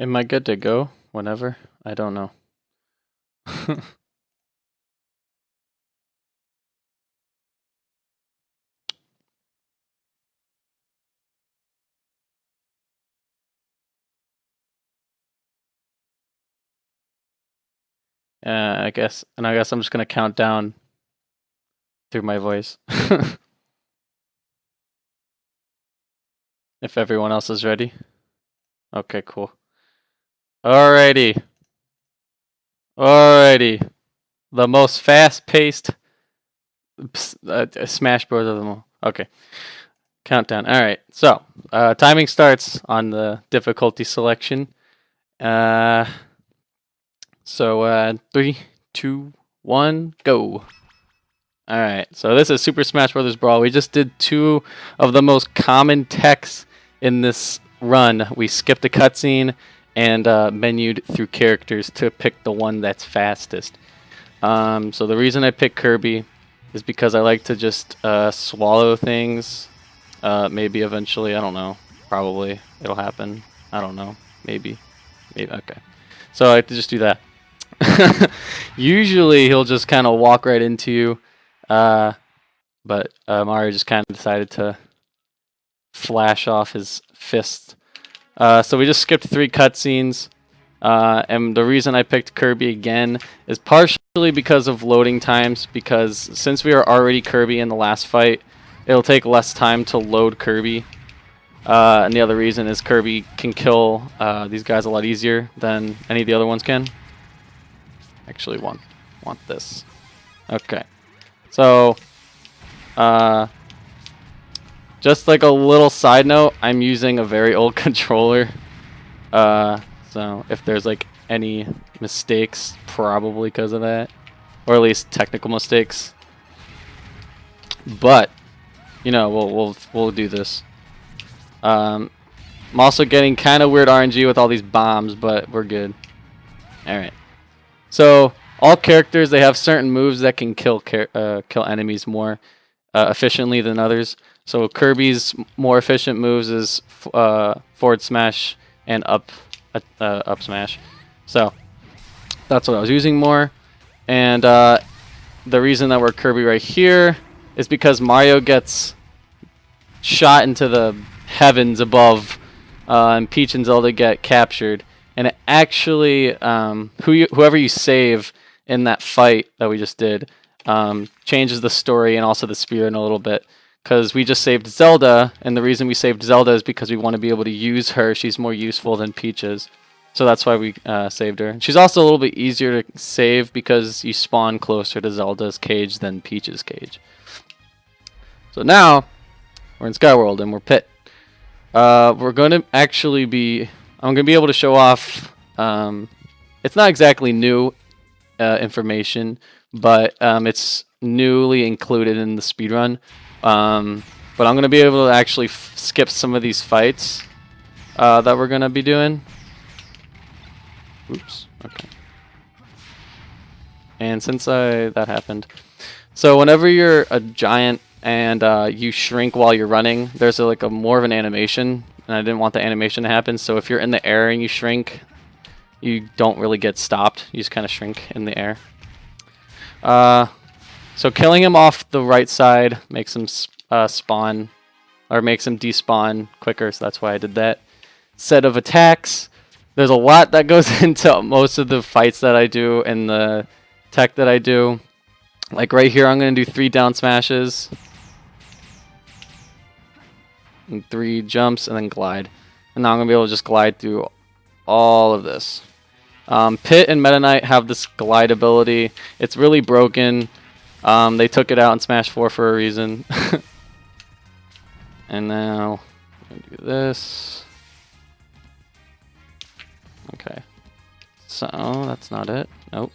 Am I good to go whenever? I don't know. I guess I'm just gonna count down through my voice. If everyone else is ready. Okay, cool. Alrighty. The most fast-paced Smash Bros. Of them all. Okay. Countdown. Alright, so timing starts on the difficulty selection. So 3, 2, 1, go. Alright, so this is Super Smash Bros. Brawl. We just did 2 of the most common techs in this run. We skipped a cutscene and menued through characters to pick the one that's fastest. So the reason I picked Kirby is because I like to just swallow things. Maybe eventually, I don't know. Probably it'll happen. I don't know. Maybe. Okay. So I like to just do that. Usually he'll just kind of walk right into you. But Mario just kind of decided to flash off his fist. So we just skipped 3 cutscenes. And the reason I picked Kirby again is partially because of loading times, because since we are already Kirby in the last fight, it'll take less time to load Kirby. And the other reason is Kirby can kill these guys a lot easier than any of the other ones can. Actually want this. Okay. So, just like a little side note, I'm using a very old controller. So if there's like any mistakes, probably because of that, or at least technical mistakes. But you know, we'll do this. I'm also getting kind of weird RNG with all these bombs, but we're good. All right. So all characters, they have certain moves that can kill enemies more efficiently than others. So Kirby's more efficient moves is forward smash and up smash. So that's what I was using more. And the reason that we're Kirby right here is because Mario gets shot into the heavens above, and Peach and Zelda get captured. And it actually, whoever you save in that fight that we just did, changes the story and also the spirit a little bit. Because we just saved Zelda, and the reason we saved Zelda is because we want to be able to use her. She's more useful than Peach is. So that's why we saved her. She's also a little bit easier to save because you spawn closer to Zelda's cage than Peach's cage. So now, we're in Skyworld, and we're Pit. We're going to actually be... I'm going to be able to show off... it's not exactly new information, but it's newly included in the speedrun. But I'm going to be able to actually skip some of these fights that we're going to be doing. Oops. Okay. And since that happened... So whenever you're a giant and you shrink while you're running, there's like a more of an animation. And I didn't want the animation to happen, so if you're in the air and you shrink, you don't really get stopped. You just kind of shrink in the air. So killing him off the right side makes him spawn, or makes him despawn quicker, so that's why I did that. Set of attacks. There's a lot that goes into most of the fights that I do and the tech that I do. Like right here, I'm going to do 3 down smashes. And 3 jumps, and then glide. And now I'm going to be able to just glide through all of this. Pit and Meta Knight have this glide ability. It's really broken. They took it out in Smash 4 for a reason. And now, I'm going to do this. Okay. So, that's not it. Nope.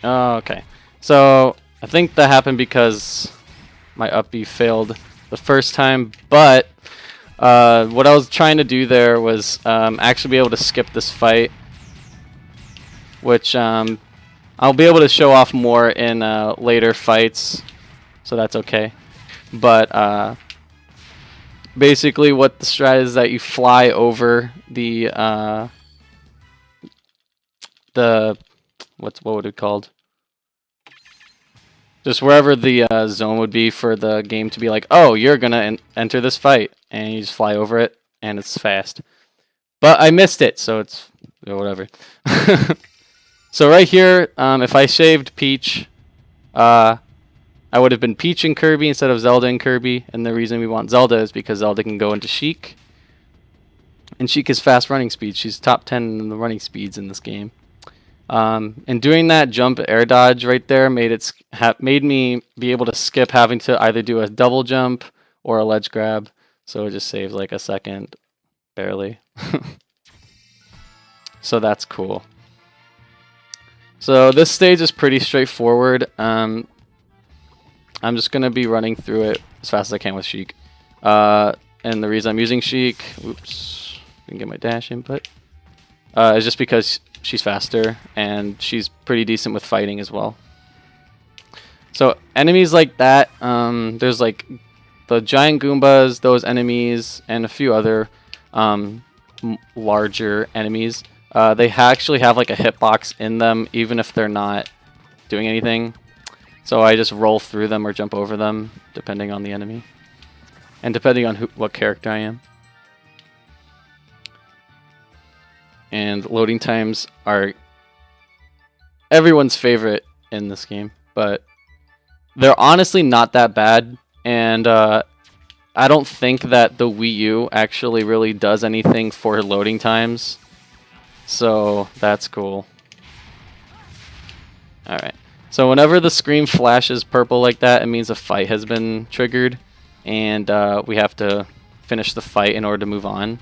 Oh, okay. So, I think that happened because my up B failed the first time, but what I was trying to do there was actually be able to skip this fight, which I'll be able to show off more in later fights, so that's okay. But basically what the strat is that you fly over the what would it called? Just wherever the zone would be for the game to be like, oh, you're gonna enter this fight, and you just fly over it, and it's fast. But I missed it, so it's whatever. So right here, if I saved Peach, I would have been Peach and Kirby instead of Zelda and Kirby, and the reason we want Zelda is because Zelda can go into Sheik, and Sheik has fast running speed. She's top 10 in the running speeds in this game. And doing that jump air dodge right there made me be able to skip having to either do a double jump or a ledge grab, so it just saves like a second, barely. So that's cool. So this stage is pretty straightforward. I'm just gonna be running through it as fast as I can with Sheik. And the reason I'm using Sheik, oops, didn't get my dash input, is just because she's faster, and she's pretty decent with fighting as well. So enemies like that, there's like the giant Goombas, those enemies, and a few other larger enemies. They actually have like a hitbox in them, even if they're not doing anything. So I just roll through them or jump over them, depending on the enemy. And depending on what character I am. And loading times are everyone's favorite in this game, but they're honestly not that bad, and I don't think that the Wii U actually really does anything for loading times, so that's cool. Alright, so whenever the screen flashes purple like that, it means a fight has been triggered, and we have to finish the fight in order to move on.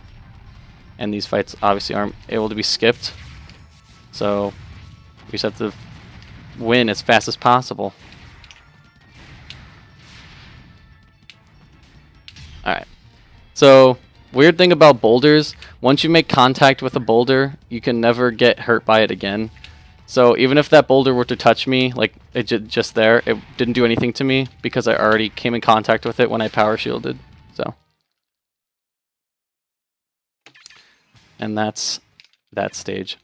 And these fights obviously aren't able to be skipped. So we just have to win as fast as possible. Alright. So, weird thing about boulders, once you make contact with a boulder, you can never get hurt by it again. So even if that boulder were to touch me, like it just there, it didn't do anything to me because I already came in contact with it when I power shielded. So. And that's that stage.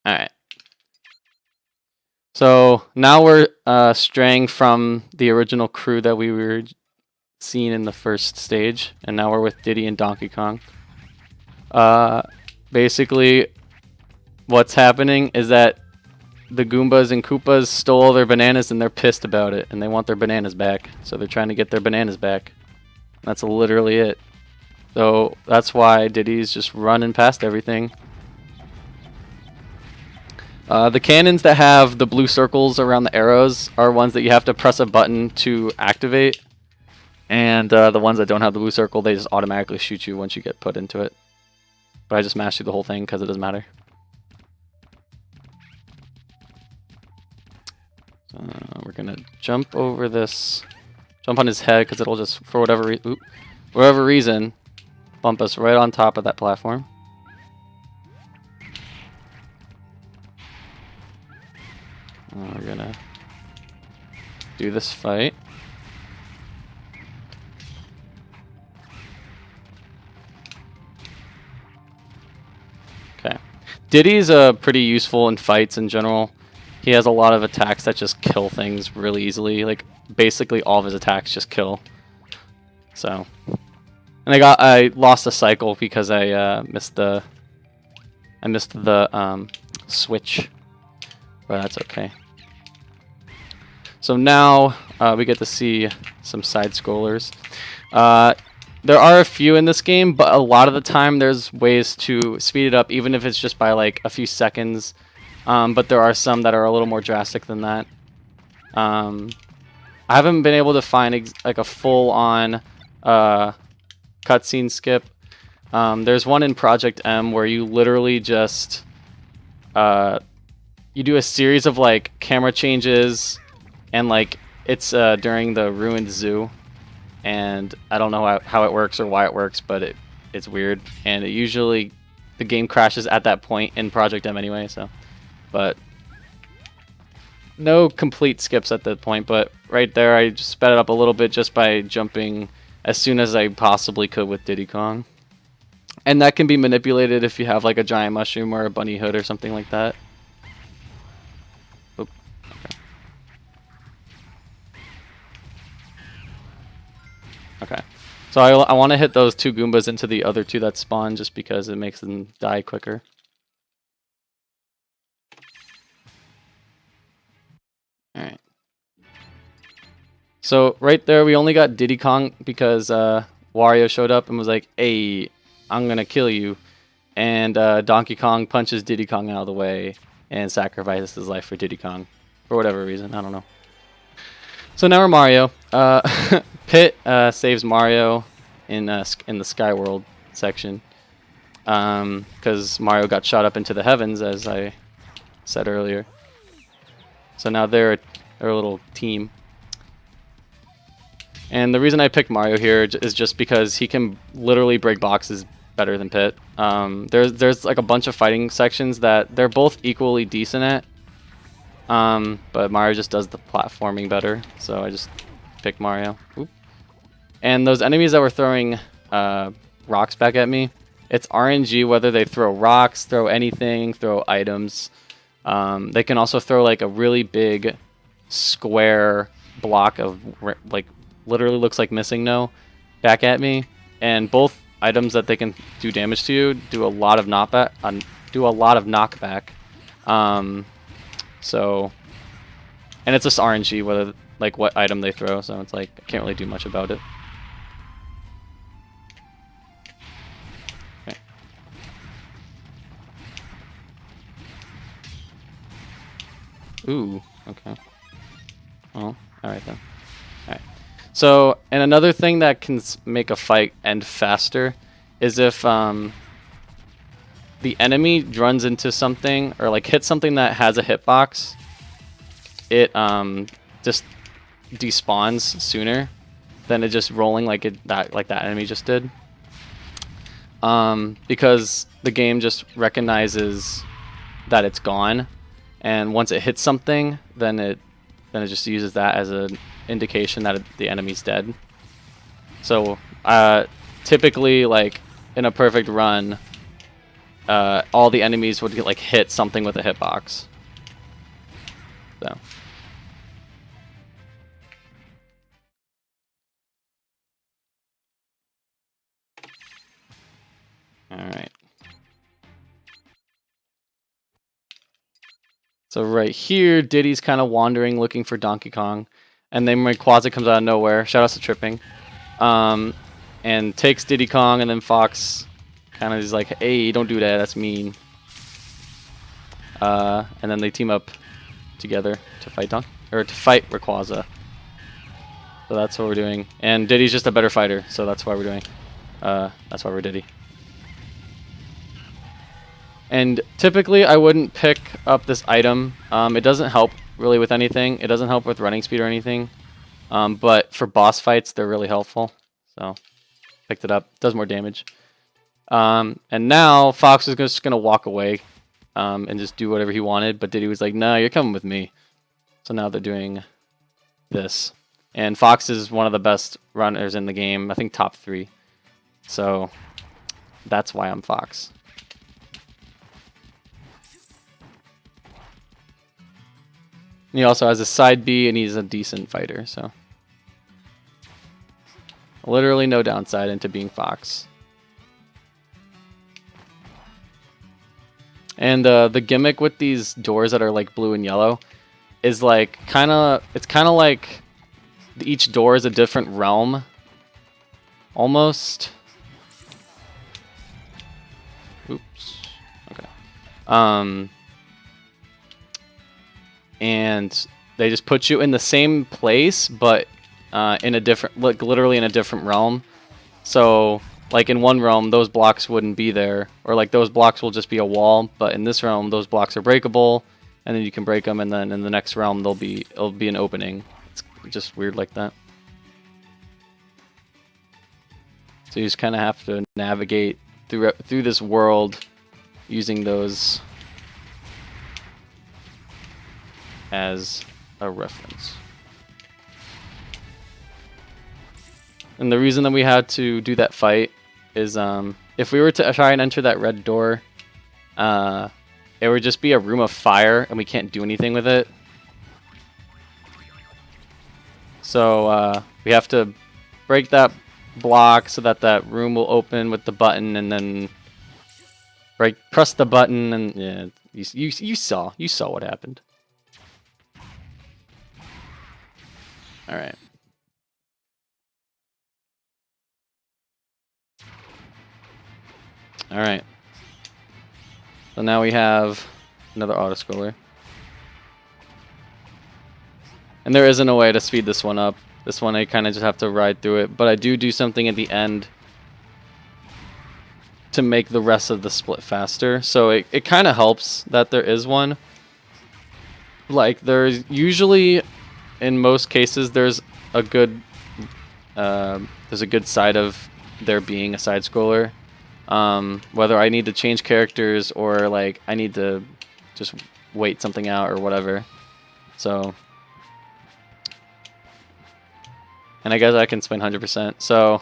Alright. So now we're straying from the original crew that we were seeing in the first stage, and now we're with Diddy and Donkey Kong. Basically, what's happening is that the Goombas and Koopas stole all their bananas, and they're pissed about it, and they want their bananas back. So they're trying to get their bananas back. That's literally it. So that's why Diddy's just running past everything. The cannons that have the blue circles around the arrows are ones that you have to press a button to activate. And the ones that don't have the blue circle, they just automatically shoot you once you get put into it. But I just mashed through the whole thing because it doesn't matter. So we're going to jump over this. Jump on his head because it'll just, for whatever reason, bump us right on top of that platform. We're gonna do this fight. Okay. Diddy's pretty useful in fights in general. He has a lot of attacks that just kill things really easily. Like basically all of his attacks just kill. So. And I lost a cycle because I missed the switch, but that's okay. So now we get to see some side scrollers. There are a few in this game, but a lot of the time there's ways to speed it up, even if it's just by like a few seconds. But there are some that are a little more drastic than that. I haven't been able to find like a full-on cutscene skip. There's one in Project M where you literally just you do a series of like camera changes, and like it's during the ruined zoo, and I don't know how it works or why it works, but it's weird, and it usually the game crashes at that point in Project M anyway. So, but no complete skips at that point. But right there, I just sped it up a little bit just by jumping as soon as I possibly could with Diddy Kong. And that can be manipulated if you have like a giant mushroom or a bunny hood or something like that. Oop. Okay. So I want to hit those 2 Goombas into the other 2 that spawn just because it makes them die quicker. Alright. So right there we only got Diddy Kong because Wario showed up and was like, "Hey, I'm gonna kill you." And Donkey Kong punches Diddy Kong out of the way and sacrifices his life for Diddy Kong. For whatever reason, I don't know. So now we're Mario. Pit saves Mario in the Sky World section. Because Mario got shot up into the heavens, as I said earlier. So now they're a little team. And the reason I picked Mario here is just because he can literally break boxes better than Pit. There's like a bunch of fighting sections that they're both equally decent at. But Mario just does the platforming better, so I just picked Mario. Oop. And those enemies that were throwing rocks back at me, it's RNG whether they throw rocks, throw anything, throw items. They can also throw like a really big square block of like literally looks like missing no back at me, and both items that they can do damage to you do a lot of knockback. So, and it's just RNG whether like what item they throw, so it's like I can't really do much about it. Okay. Ooh, okay. Well, alright then. Alright. So, and another thing that can make a fight end faster is if the enemy runs into something or like hits something that has a hitbox, it just despawns sooner than it just rolling like that enemy just did. Because the game just recognizes that it's gone, and once it hits something, then it just uses that as an indication that the enemy's dead. So typically, like in a perfect run, all the enemies would get like hit something with a hitbox. So. Alright. So right here, Diddy's kind of wandering looking for Donkey Kong. And then Rayquaza comes out of nowhere. Shout out to Tripping. And takes Diddy Kong, and then Fox kind of is like, "Hey, don't do that, that's mean." And then they team up together to fight Rayquaza. So that's what we're doing. And Diddy's just a better fighter, so that's why we're doing. That's why we're Diddy. And typically, I wouldn't pick up this item. It doesn't help really with anything. It doesn't help with running speed or anything. But for boss fights, they're really helpful. So, picked it up. Does more damage. And now, Fox is just going to walk away and just do whatever he wanted. But Diddy was like, "No, you're coming with me." So now they're doing this. And Fox is one of the best runners in the game. I think top 3. So, that's why I'm Fox. He also has a side B, and he's a decent fighter, so literally no downside into being Fox. And the gimmick with these doors that are like blue and yellow is like it's kind of like each door is a different realm, almost. Oops. Okay. And they just put you in the same place, but in a different, like literally in a different realm. So, like in one realm, those blocks wouldn't be there, or like those blocks will just be a wall. But in this realm, those blocks are breakable, and then you can break them, and then in the next realm, it'll be an opening. It's just weird like that. So you just kind of have to navigate through this world using those as a reference. And the reason that we had to do that fight is if we were to try and enter that red door, it would just be a room of fire and we can't do anything with it. So we have to break that block so that that room will open with the button, and then press the button, and yeah, you saw what happened. All right. All right. So now we have another autoscroller. And there isn't a way to speed this one up. This one I kind of just have to ride through it, but I do something at the end to make the rest of the split faster. So it kind of helps that there is one. Like, there's usually, in most cases, there's a good side of there being a side scroller. Whether I need to change characters or like I need to just wait something out or whatever. So, and I guess I can spend 100%. So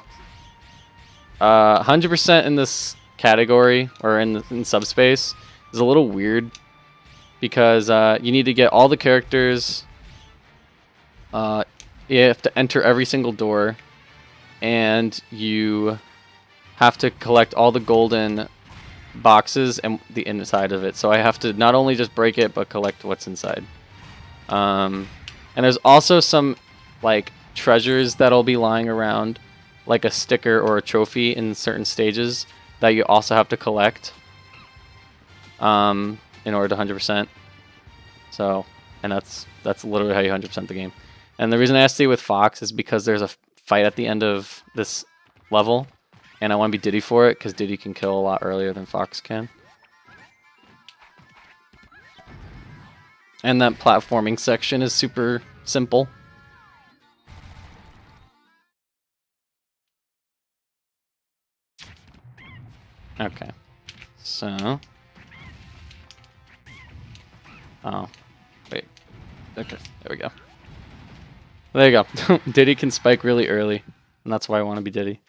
100% in this category or in Subspace is a little weird because you need to get all the characters. You have to enter every single door, and you have to collect all the golden boxes and the inside of it. So I have to not only just break it, but collect what's inside. And there's also some like treasures that'll be lying around, like a sticker or a trophy in certain stages that you also have to collect in order to 100%. So, and that's literally how you 100% the game. And the reason I asked you with Fox is because there's a fight at the end of this level, and I want to be Diddy for it because Diddy can kill a lot earlier than Fox can. And that platforming section is super simple. Okay, so... Oh, wait. Okay, there we go. There you go. Diddy can spike really early, and that's why I want to be Diddy.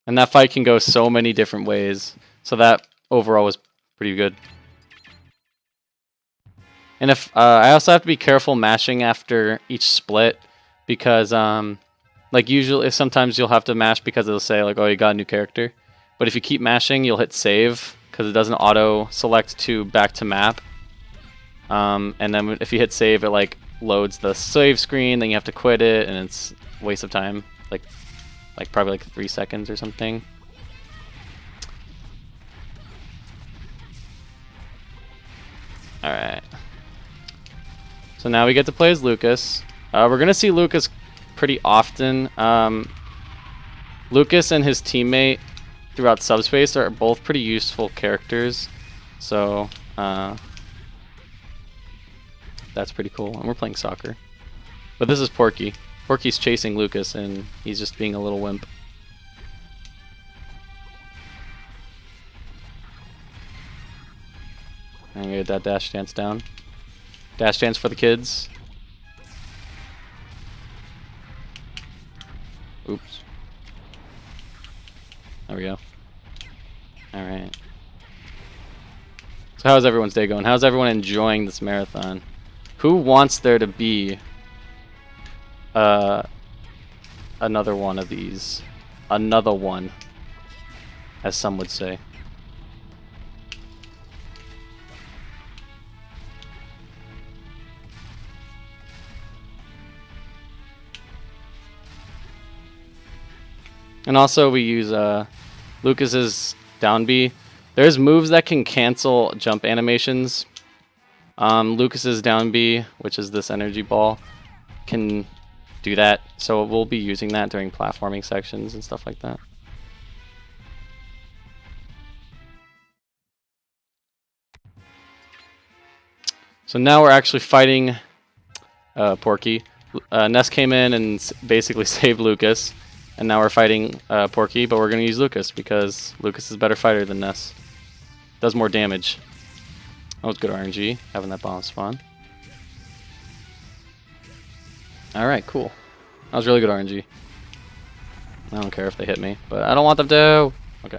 And that fight can go so many different ways, so that overall was pretty good. And if I also have to be careful mashing after each split, because like usually sometimes you'll have to mash because it'll say like, oh, you got a new character. But if you keep mashing, you'll hit save because it doesn't auto select to back to map. And then if you hit save, it like loads the save screen, then you have to quit it, and it's a waste of time, like probably like 3 seconds or something. All right. So now we get to play as Lucas. We're gonna see Lucas pretty often. Lucas and his teammate throughout Subspace are both pretty useful characters, so that's pretty cool. And we're playing soccer. But this is Porky. Porky's chasing Lucas, and he's just being a little wimp. And get that dash dance down. Dash dance for the kids. Oops. There we go. Alright. So how's everyone's day going? How's everyone enjoying this marathon? Who wants there to be another one of these? Another one, as some would say. And also we use Lucas's down B. There's moves that can cancel jump animations. Lucas's down B, which is this energy ball, can do that. So we'll be using that during platforming sections and stuff like that. So now we're actually fighting Porky. Ness came in and basically saved Lucas. And now we're fighting Porky, but we're going to use Lucas because Lucas is a better fighter than Ness. Does more damage. That was good RNG, having that bomb spawn. Alright, cool. That was really good RNG. I don't care if they hit me, but I don't want them to. Okay.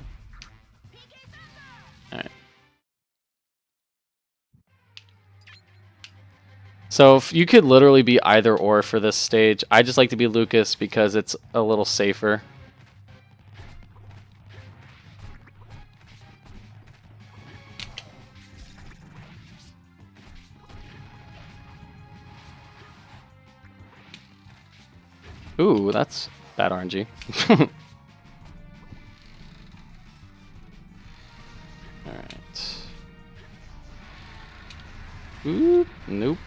Alright. So if you could literally be either or for this stage. I just like to be Lucas because it's a little safer. Ooh, that's bad RNG. Alright. Ooh, nope.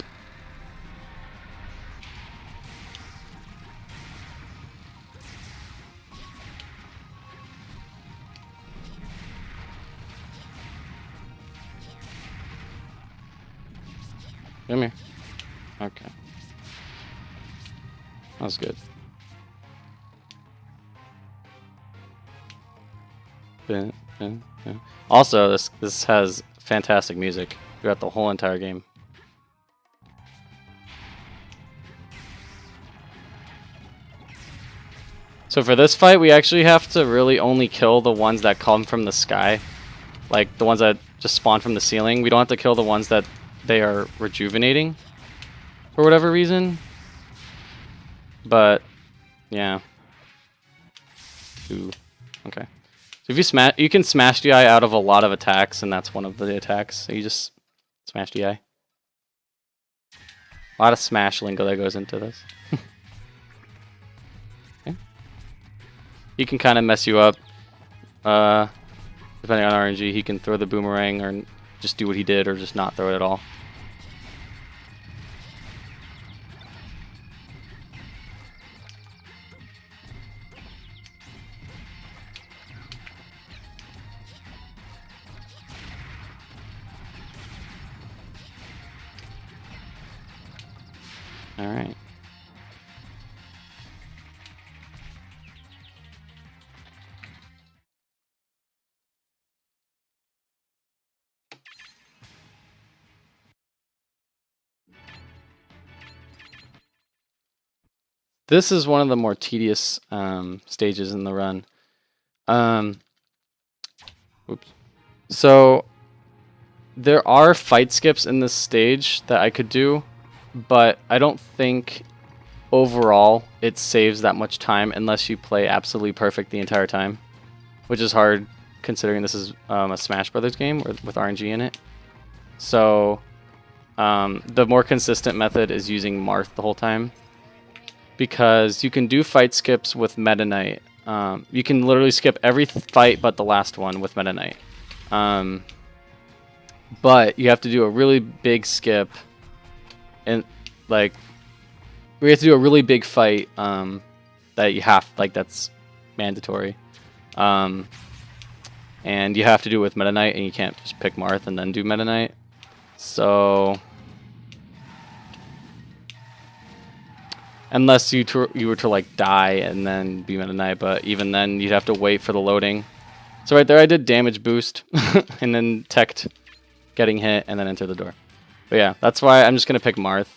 Come here. Okay. That was good. Also, this has fantastic music throughout the whole entire game. So for this fight, we actually have to really only kill the ones that come from the sky. Like the ones that just spawn from the ceiling. We don't have to kill the ones that they are rejuvenating for whatever reason. But yeah. Ooh. Okay. So if you smash, you can smash DI out of a lot of attacks, and that's one of the attacks. So you just smash DI. A lot of smash lingo that goes into this. Okay. He can kind of mess you up. Depending on RNG, he can throw the boomerang or just do what he did, or just not throw it at all. All right. This is one of the more tedious stages in the run. Oops. So there are fight skips in this stage that I could do, but I don't think overall it saves that much time unless you play absolutely perfect the entire time, which is hard considering this is a Smash Brothers game with RNG in it. So the more consistent method is using Marth the whole time, because you can do fight skips with Meta Knight. You can literally skip every fight but the last one with Meta Knight. But you have to do a really big skip, and like we have to do a really big fight that you have, like, that's mandatory. And you have to do it with Meta Knight, and you can't just pick Marth and then do Meta Knight. So unless you were to like die and then be Meta Knight, but even then you'd have to wait for the loading. So right there I did damage boost and then teched getting hit and then enter the door. But yeah, that's why I'm just gonna pick Marth.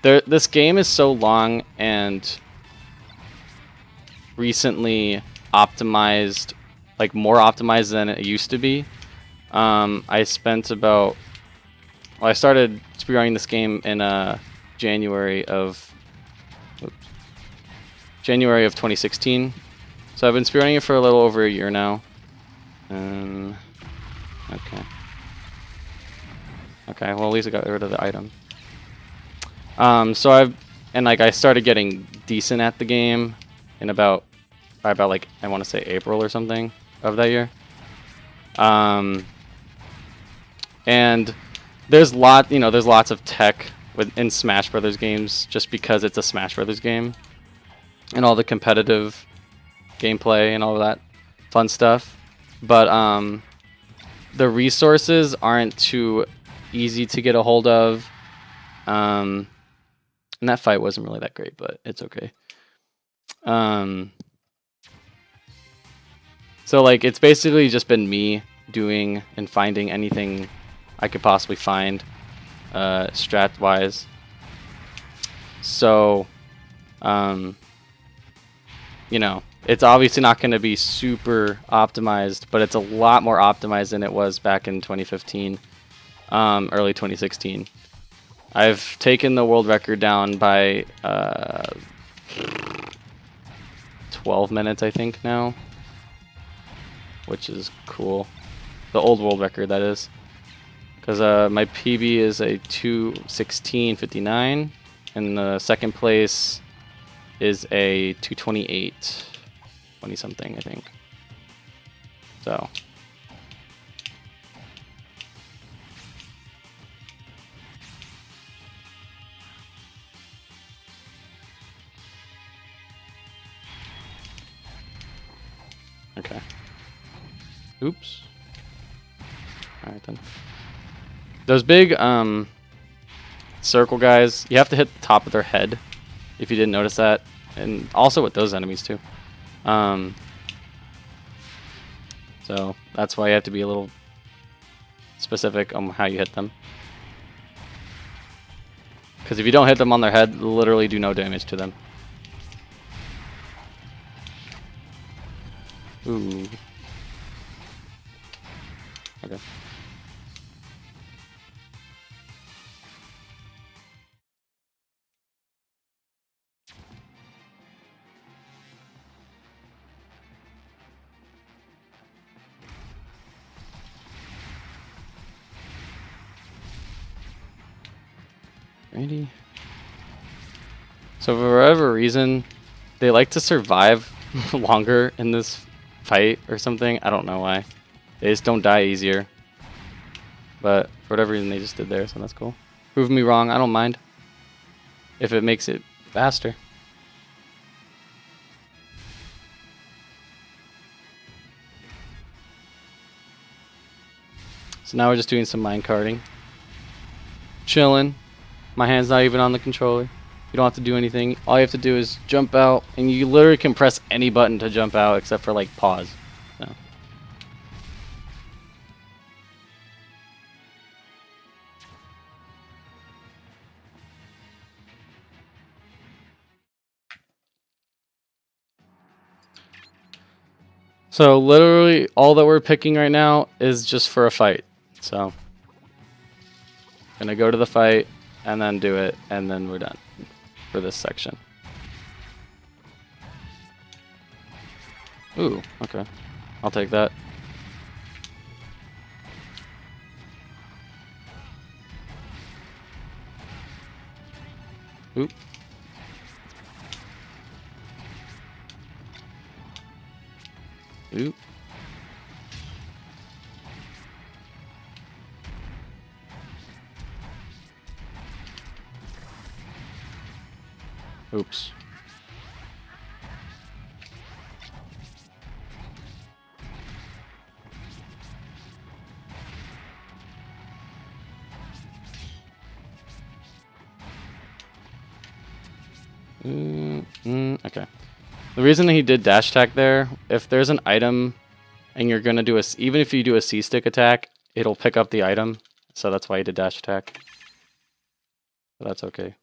This game is so long and recently optimized, like more optimized than it used to be. I spent about, well, I started speedrunning this game in January of 2016. So I've been speedrunning it for a little over a year now. Okay. Okay, well at least I got rid of the item. So I started getting decent at the game in about like, I want to say April or something of that year. And there's lots of tech in Smash Brothers games just because it's a Smash Brothers game, and all the competitive gameplay and all of that fun stuff. But the resources aren't too easy to get a hold of. And that fight wasn't really that great, but it's okay. So like it's basically just been me doing and finding anything I could possibly find strat wise. So, you know, it's obviously not going to be super optimized, but it's a lot more optimized than it was back in 2015, early 2016. I've taken the world record down by 12 minutes, I think, now, which is cool. The old world record, that is. Because my PB is a 2:16:59, and the second place is a 2:28, 20 something, I think. So. Okay. Oops. Alright then. Those big circle guys, you have to hit the top of their head, if you didn't notice that. And also with those enemies too. So that's why you have to be a little specific on how you hit them. Because if you don't hit them on their head, literally do no damage to them. Ooh. Okay. Ready? So for whatever reason, they like to survive longer in this fight or something. I don't know why. They just don't die easier. But for whatever reason, they just did there, so that's cool. Prove me wrong, I don't mind. If it makes it faster. So now we're just doing some minecarting. Chilling. My hand's not even on the controller. You don't have to do anything. All you have to do is jump out, and you literally can press any button to jump out except for like pause. So. So literally all that we're picking right now is just for a fight. So gonna go to the fight and then do it, and then we're done for this section. Ooh, okay. I'll take that. Oop. Oop. Oops. Okay. The reason that he did dash attack there, if there's an item and you're gonna do even if you do a C-stick attack, it'll pick up the item. So that's why he did dash attack. So that's okay.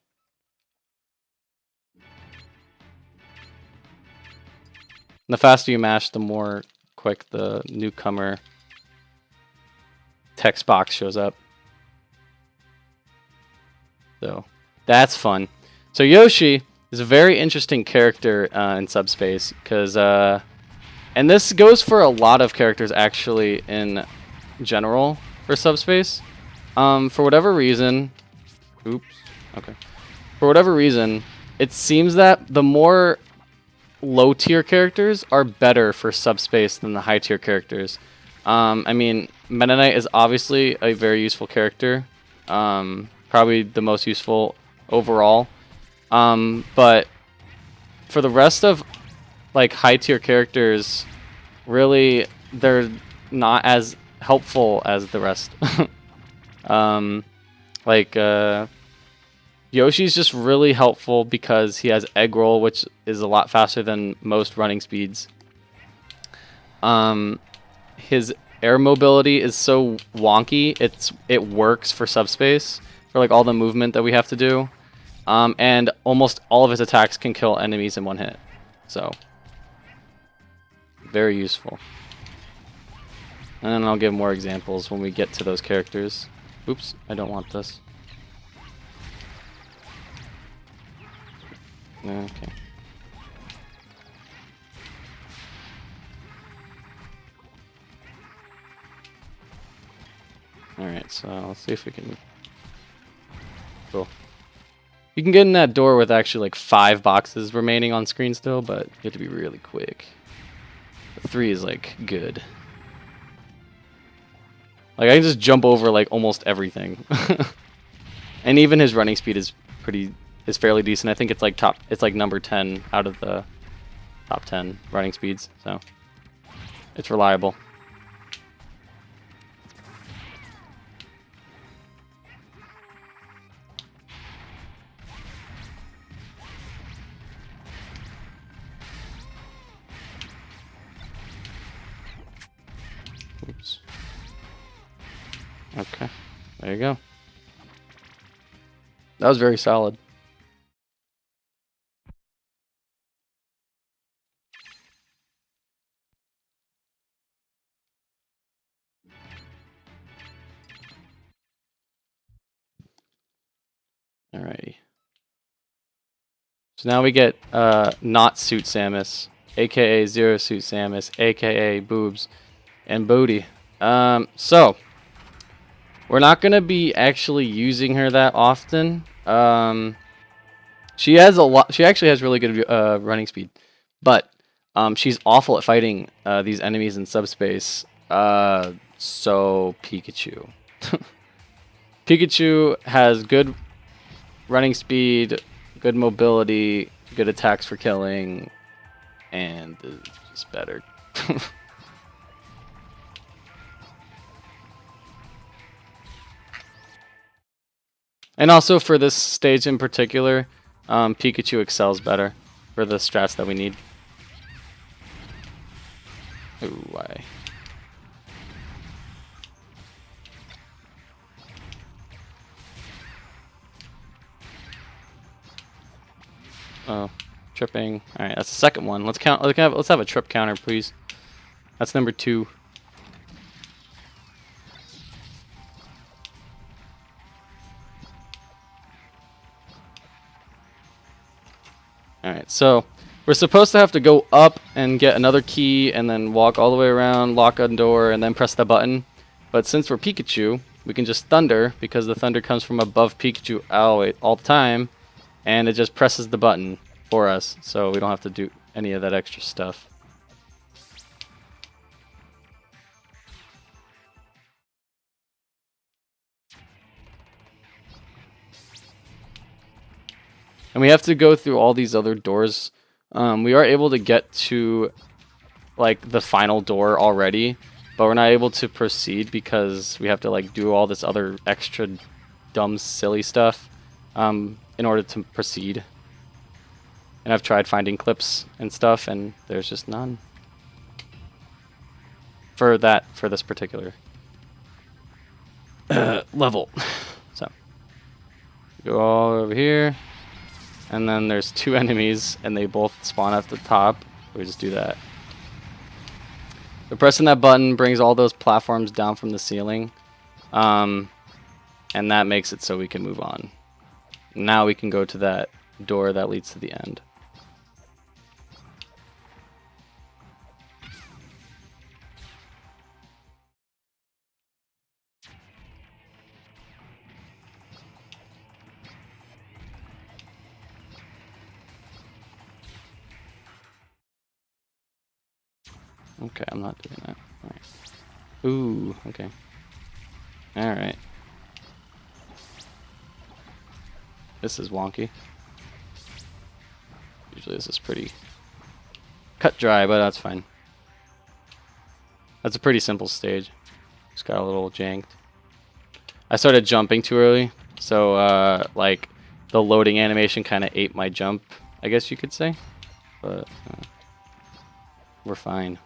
And the faster you mash, the more quick the newcomer text box shows up. So that's fun. So Yoshi is a very interesting character in Subspace because, and this goes for a lot of characters actually in general for Subspace. For whatever reason, oops, okay. For whatever reason, it seems that the more low tier characters are better for Subspace than the high tier characters. I mean, Meta Knight is obviously a very useful character, probably the most useful overall. But for the rest of like high tier characters, really they're not as helpful as the rest. Yoshi's just really helpful because he has egg roll, which is a lot faster than most running speeds. His air mobility is so wonky, it works for Subspace for like all the movement that we have to do. and almost all of his attacks can kill enemies in one hit. So, very useful. And then I'll give more examples when we get to those characters. Oops, I don't want this. Okay. Alright, so let's see if we can... Cool. You can get in that door with actually like 5 boxes remaining on screen still, but you have to be really quick. 3 is like good. Like I can just jump over like almost everything. And even his running speed is fairly decent. I think it's like number 10 out of the top 10 running speeds, so it's reliable. Oops. Okay, there you go. That was very solid. Alrighty. So now we get not Suit Samus, aka Zero Suit Samus, aka Boobs and Booty. So we're not gonna be actually using her that often. She has a lot. She actually has really good running speed, but she's awful at fighting these enemies in Subspace. So Pikachu. Pikachu has good running speed, good mobility, good attacks for killing, and is just better. And also for this stage in particular, Pikachu excels better for the strats that we need. Ooh, why? Oh, tripping. All right, that's the second one. Let's count. Let's have a trip counter, please. That's number 2. Alright, so we're supposed to have to go up and get another key and then walk all the way around, lock a door, and then press the button. But since we're Pikachu, we can just thunder because the thunder comes from above Pikachu all the time, and it just presses the button for us, so we don't have to do any of that extra stuff. And we have to go through all these other doors. We are able to get to like the final door already, but we're not able to proceed because we have to like do all this other extra dumb silly stuff in order to proceed. And I've tried finding clips and stuff, and there's just none for this particular level. So go all over here. And then there's 2 enemies, and they both spawn at the top. We just do that. So pressing that button brings all those platforms down from the ceiling. And that makes it so we can move on. Now we can go to that door that leads to the end. Okay, I'm not doing that. Alright. Ooh, okay. Alright. This is wonky. Usually this is pretty cut dry, but that's fine. That's a pretty simple stage. Just got a little janked. I started jumping too early, so like the loading animation kind of ate my jump, I guess you could say. But we're fine.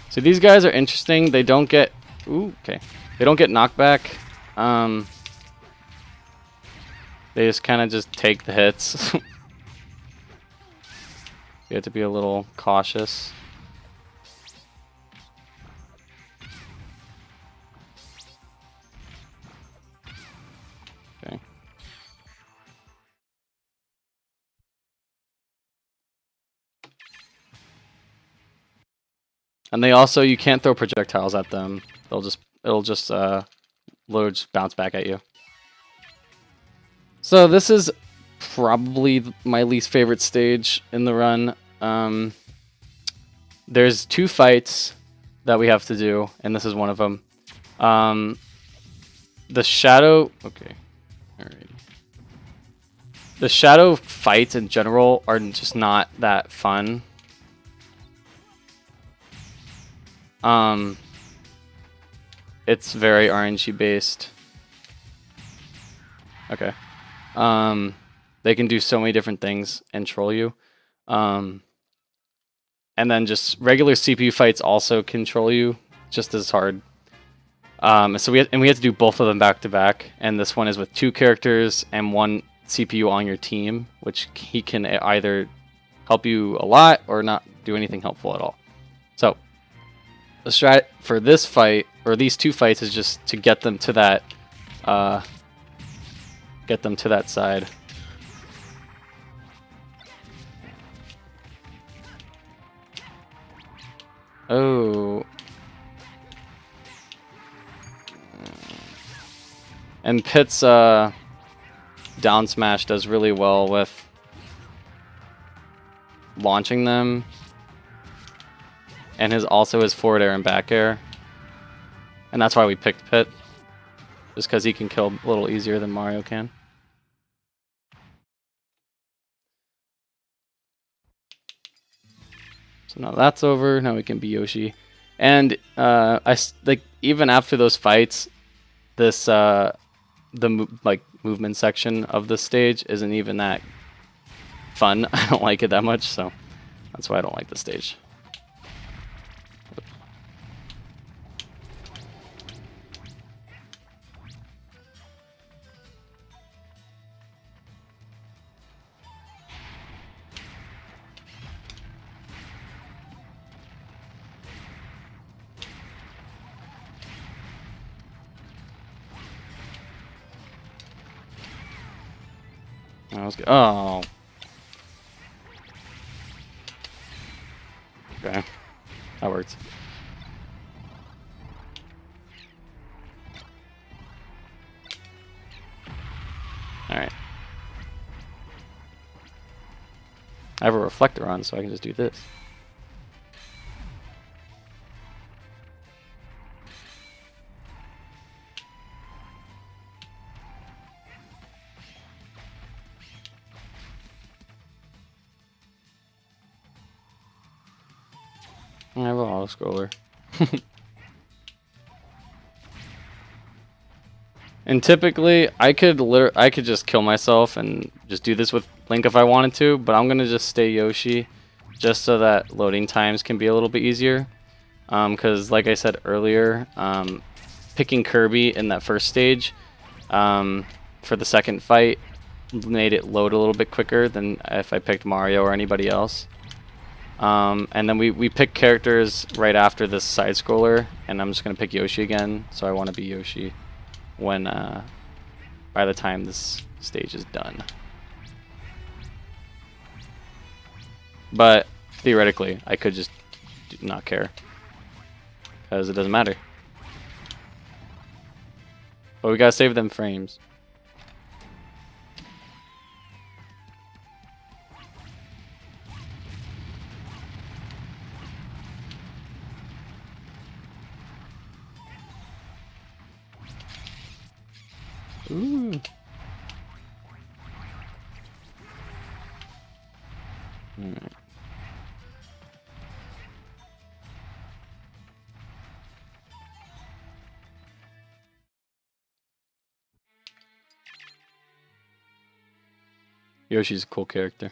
So these guys are interesting. They don't get... Ooh, okay. They don't get knockback. They just kind of just take the hits. You have to be a little cautious. Okay. And they also, you can't throw projectiles at them. It'll just loads bounce back at you. So this is probably my least favorite stage in the run. There's 2 fights that we have to do, and this is one of them. The shadow... Okay. Alrighty. The shadow fights in general are just not that fun. It's very RNG based. Okay. They can do so many different things and troll you. And then just regular CPU fights also control you just as hard. So we have to do both of them back to back. And this one is with 2 characters and 1 CPU on your team, which he can either help you a lot or not do anything helpful at all. So the strat for this fight, or these 2 fights, is just to get them to that side. Oh. And Pit's down smash does really well with launching them. And his forward air and back air. And that's why we picked Pit. Just because he can kill a little easier than Mario can. So now that's over. Now we can be Yoshi. And even after those fights, this movement section of the stage isn't even that fun. I don't like it that much, so that's why I don't like the stage. That was good. Oh. Okay. That worked. Alright. I have a reflector on, so I can just do this. I have an auto-scroller. And typically, I could just kill myself and just do this with Link if I wanted to, but I'm gonna just stay Yoshi, just so that loading times can be a little bit easier. Because like I said earlier, picking Kirby in that first stage for the second fight made it load a little bit quicker than if I picked Mario or anybody else. And then we pick characters right after this side scroller, and I'm just gonna pick Yoshi again. So I want to be Yoshi when by the time this stage is done. But theoretically, I could just not care because it doesn't matter. But we gotta save them frames. Ooh. Alright. Yoshi's a cool character.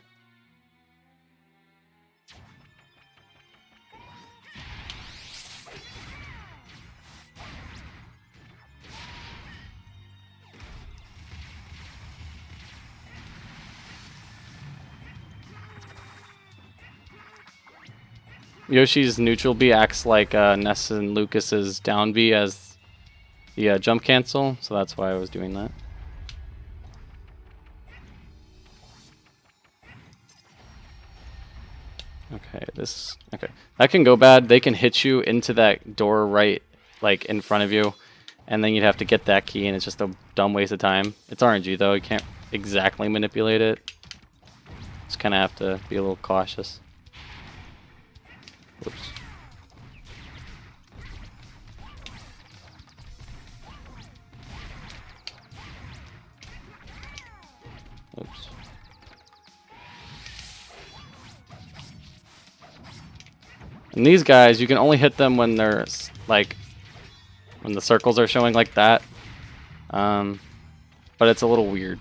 Yoshi's neutral B acts like Ness and Lucas's down B as the jump cancel, so that's why I was doing that. Okay, okay. That can go bad. They can hit you into that door right, like, in front of you, and then you'd have to get that key, and it's just a dumb waste of time. It's RNG, though. You can't exactly manipulate it. Just kind of have to be a little cautious. Oops. Oops. And these guys, you can only hit them when they're, like, when the circles are showing like that. But it's a little weird.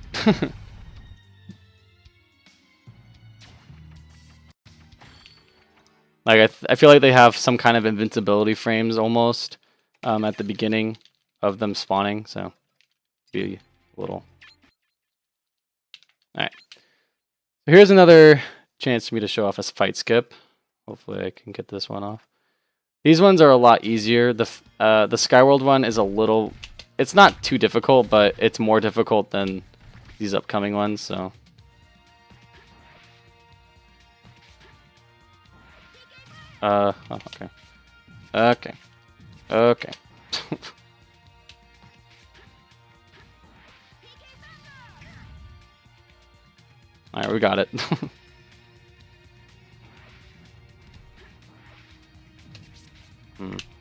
Like, I feel like they have some kind of invincibility frames almost at the beginning of them spawning, so be a little. Alright. So here's another chance for me to show off a fight skip. Hopefully I can get this one off. These ones are a lot easier. The Skyworld one is a little... It's not too difficult, but it's more difficult than these upcoming ones, so... Oh, okay. Okay. Okay. Alright, we got it.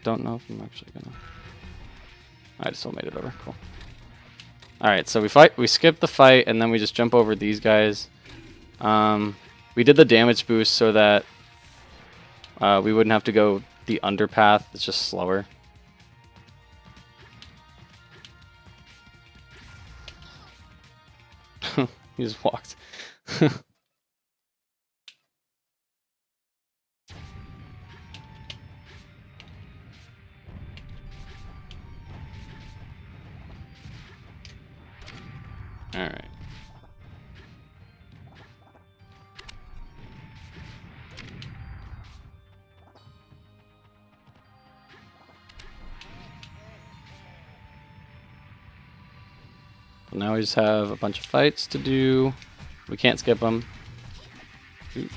Don't know if I'm actually gonna... I still made it over. Cool. Alright, so we skip the fight, and then we just jump over these guys. We did the damage boost so that we wouldn't have to go the underpath. It's just slower. He just walked. Alright. Now we just have a bunch of fights to do. We can't skip them. Ooh.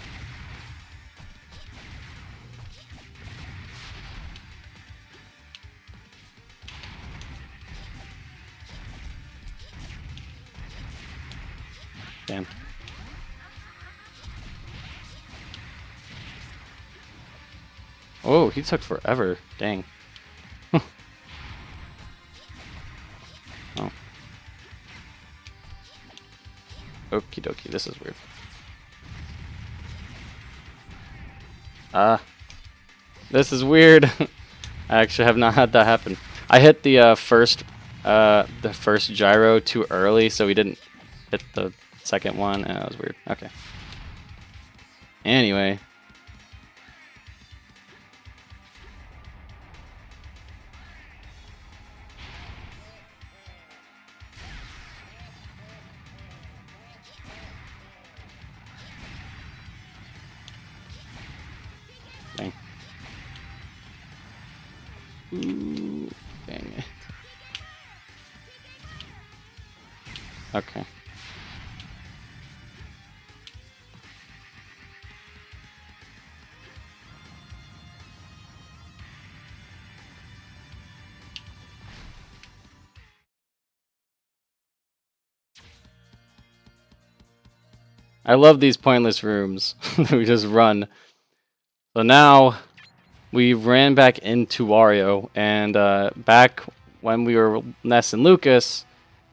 Damn. Oh, he took forever. Dang. Oh. Okie dokie, this is weird. This is weird. I actually have not had that happen. I hit the first gyro too early, so we didn't hit the second one, and that was weird. Okay. Anyway. Dang. Ooh, dang it. Okay. I love these pointless rooms that we just run. So now we ran back into Wario, and back when we were Ness and Lucas,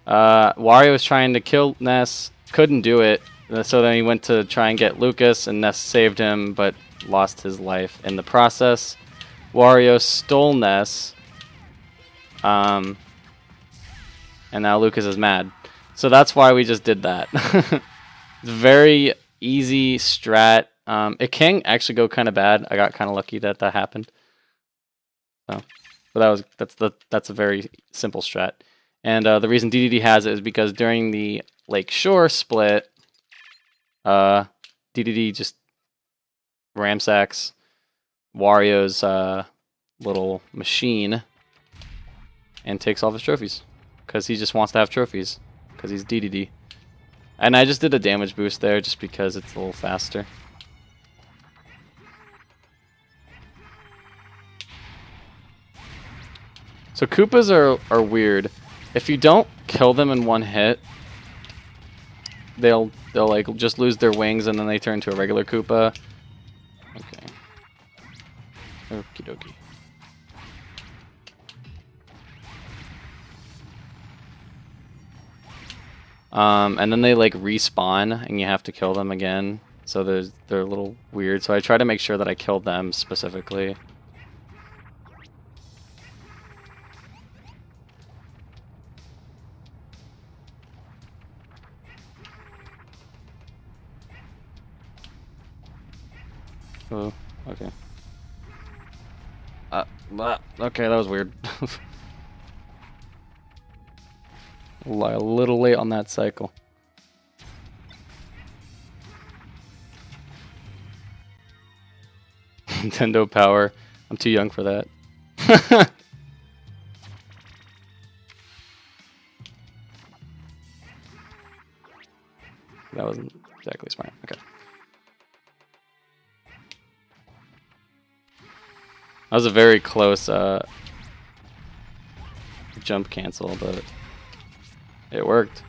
Wario was trying to kill Ness, couldn't do it, so then he went to try and get Lucas, and Ness saved him, but lost his life in the process. Wario stole Ness, and now Lucas is mad. So that's why we just did that. Very easy strat. It can actually go kind of bad. I got kind of lucky that that happened. So, but that's a very simple strat. And the reason DDD has it is because during the Lake Shore split, DDD just ramsacks Wario's little machine and takes all of his trophies because he just wants to have trophies because he's DDD. And I just did a damage boost there just because it's a little faster. So Koopas are weird. If you don't kill them in one hit, they'll like just lose their wings and then they turn into a regular Koopa. Okay. Okie dokie. And then they like respawn and you have to kill them again. So they're a little weird. So I try to make sure that I kill them specifically. Oh, okay. Okay, that was weird. A little late on that cycle. Nintendo Power. I'm too young for that. That wasn't exactly smart. Okay. That was a very close jump cancel, but it worked.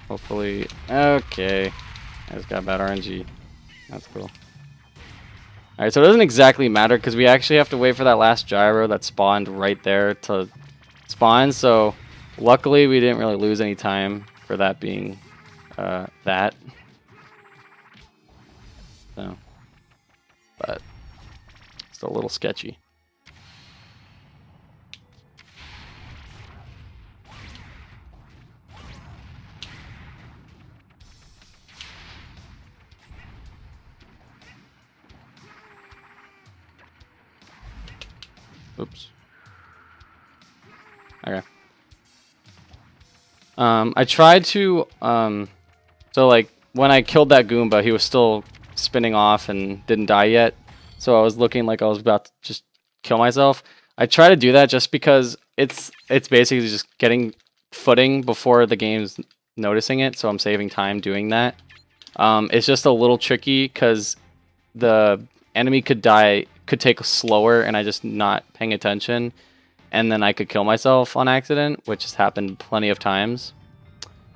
Hopefully. Okay. I just got bad RNG. That's cool. Alright, so it doesn't exactly matter because we actually have to wait for that last gyro that spawned right there to spawn. So luckily we didn't really lose any time for that being that. So, but still a little sketchy. Oops. Okay. I tried to, so like when I killed that Goomba, he was still spinning off and didn't die yet. So I was looking like I was about to just kill myself. I try to do that just because it's basically just getting footing before the game's noticing it. So I'm saving time doing that. It's just a little tricky because the enemy could take slower and I just not paying attention, and then I could kill myself on accident, which has happened plenty of times.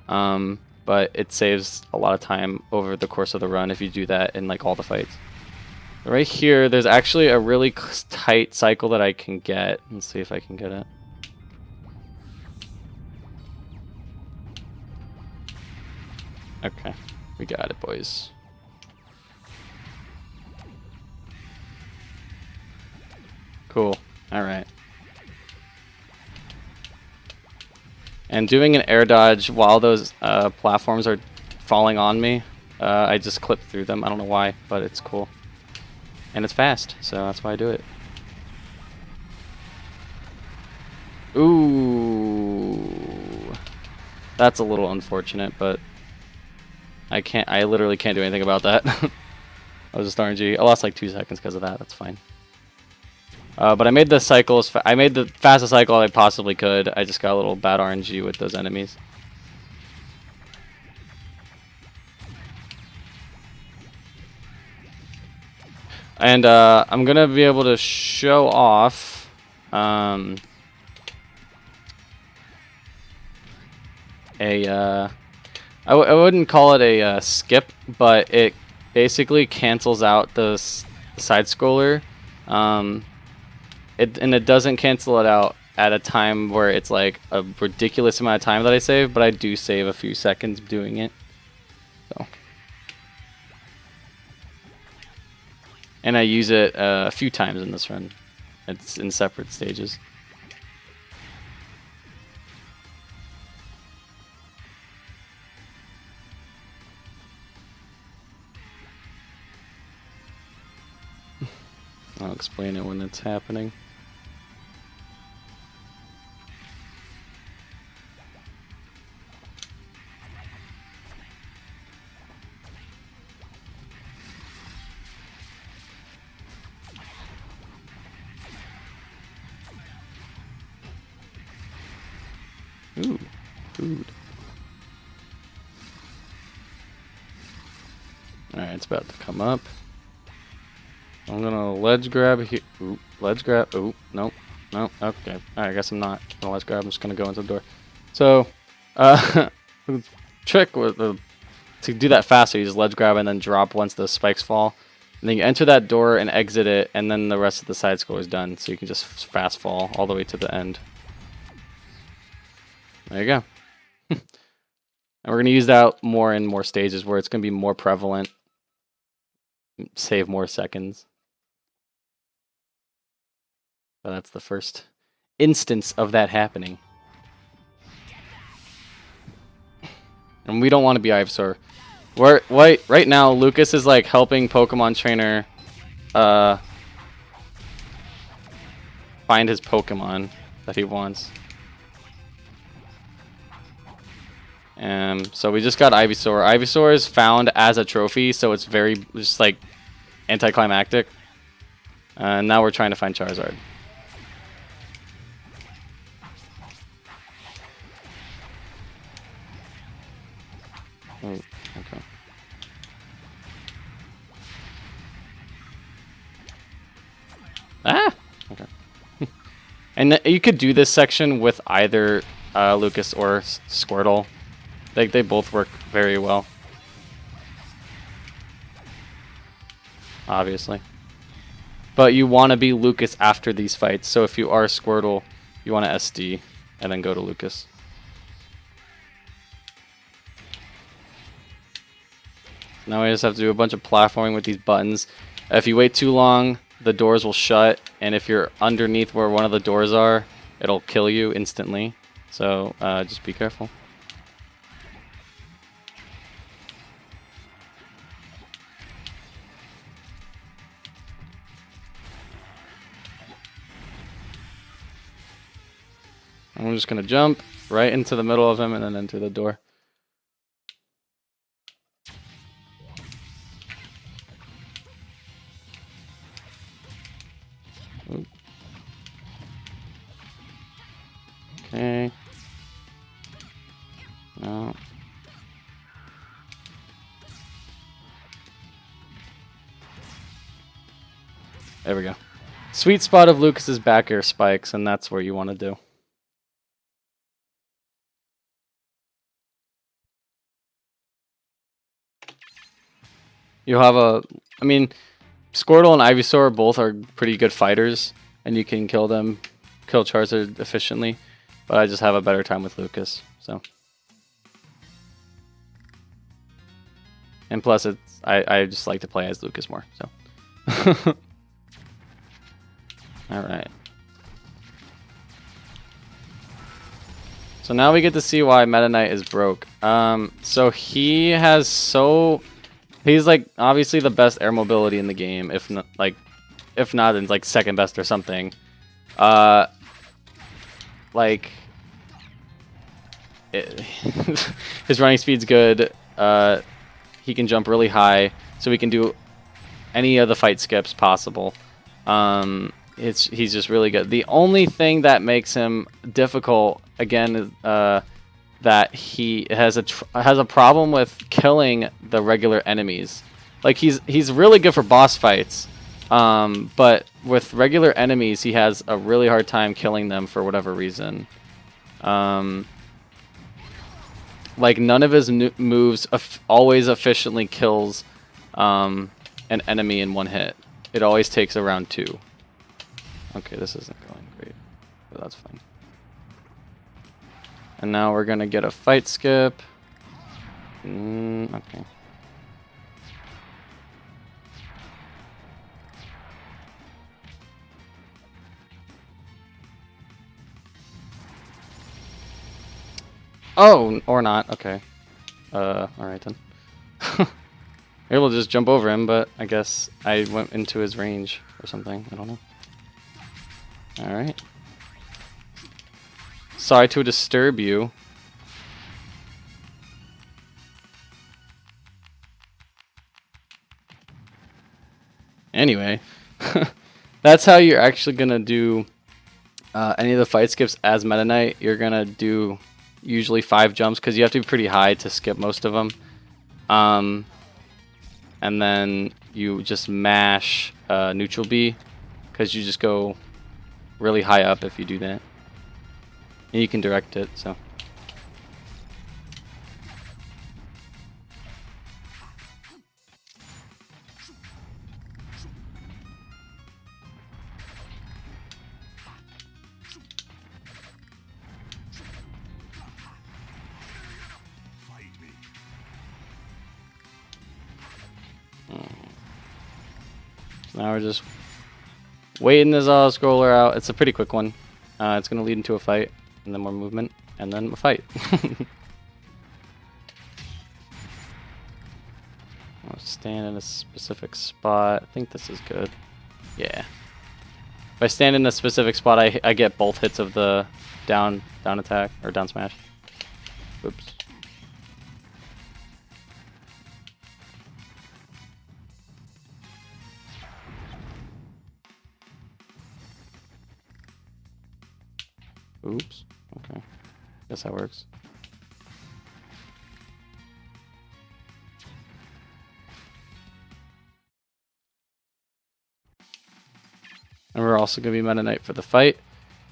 But it saves a lot of time over the course of the run if you do that in like all the fights. Right here, there's actually a really tight cycle that I can get. Let's see if I can get it. Okay, we got it, boys. Cool. All right. And doing an air dodge while those platforms are falling on me, I just clip through them. I don't know why, but it's cool. And it's fast, so that's why I do it. Ooh. That's a little unfortunate, but I literally can't do anything about that. I was just RNG. I lost like 2 seconds because of that. That's fine. But I made the cycles. I made the fastest cycle I possibly could. I just got a little bad RNG with those enemies. And I'm gonna be able to show off. I wouldn't call it a skip, but it basically cancels out the side scroller. It doesn't cancel it out at a time where it's like a ridiculous amount of time that I save, but I do save a few seconds doing it. So. And I use it a few times in this run. It's in separate stages. I'll explain it when it's happening. food. Alright, it's about to come up. I'm gonna ledge grab here. Ooh, ledge grab. Ooh, nope. Nope. Okay. Alright, I guess I'm not gonna ledge grab. I'm just gonna go into the door. So, the trick with to do that faster, you just ledge grab and then drop once the spikes fall. And then you enter that door and exit it, and then the rest of the side scroll is done. So you can just fast fall all the way to the end. There you go. And we're going to use that more in more stages where it's going to be more prevalent. Save more seconds. So that's the first instance of that happening. And we don't want to be Ivysaur. Right now, Lucas is like helping Pokemon Trainer find his Pokemon that he wants. So we just got Ivysaur. Ivysaur is found as a trophy, so it's very just like anticlimactic. And now we're trying to find Charizard. Oh, okay. Ah! Okay. And you could do this section with either Lucas or Squirtle. They both work very well. Obviously. But you want to be Lucas after these fights. So if you are Squirtle, you want to SD and then go to Lucas. Now we just have to do a bunch of platforming with these buttons. If you wait too long, the doors will shut. And if you're underneath where one of the doors are, it'll kill you instantly. So just be careful. I'm just going to jump right into the middle of him and then enter the door. Ooh. Okay. No. There we go. Sweet spot of Lucas's back air spikes, and that's where you want to do. You'll have I mean, Squirtle and Ivysaur both are pretty good fighters, and you can kill Charizard efficiently, but I just have a better time with Lucas, so. And plus, I just like to play as Lucas more, so. Alright. So now we get to see why Meta Knight is broke. So he's like obviously the best air mobility in the game, if not in like second best or something. His running speed's good. He can jump really high, so he can do any of the fight skips possible. He's just really good. The only thing that makes him difficult again is that he has a problem with killing the regular enemies. Like he's really good for boss fights, but with regular enemies he has a really hard time killing them for whatever reason. Like none of his moves always efficiently kills an enemy in one hit. It always takes around 2. Okay, this isn't going great, but that's fine. And now we're gonna get a fight skip. Okay. Oh, or not. Okay. Alright then. Maybe we'll just jump over him, but I guess I went into his range or something. I don't know. Alright. Sorry to disturb you. Anyway, that's how you're actually gonna do any of the fight skips as Meta Knight. You're gonna do usually 5 jumps because you have to be pretty high to skip most of them. And then you just mash neutral B because you just go really high up if you do that. And you can direct it, so. Now we're just waiting this scroller out. It's a pretty quick one. It's going to lead into a fight, and then more movement, and then a fight. I'll stand in a specific spot. I think this is good. Yeah. If I stand in a specific spot, I get both hits of the down attack, or down smash. Oops. Oops. Okay. Guess that works. And we're also going to be Meta Knight for the fight.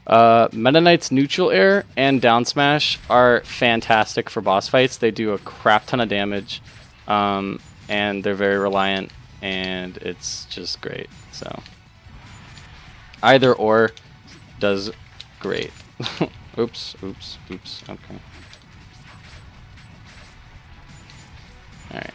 Meta Knight's neutral air and down smash are fantastic for boss fights. They do a crap ton of damage, and they're very reliant, and it's just great. So either or does great. Oops, oops, oops. Okay. Alright.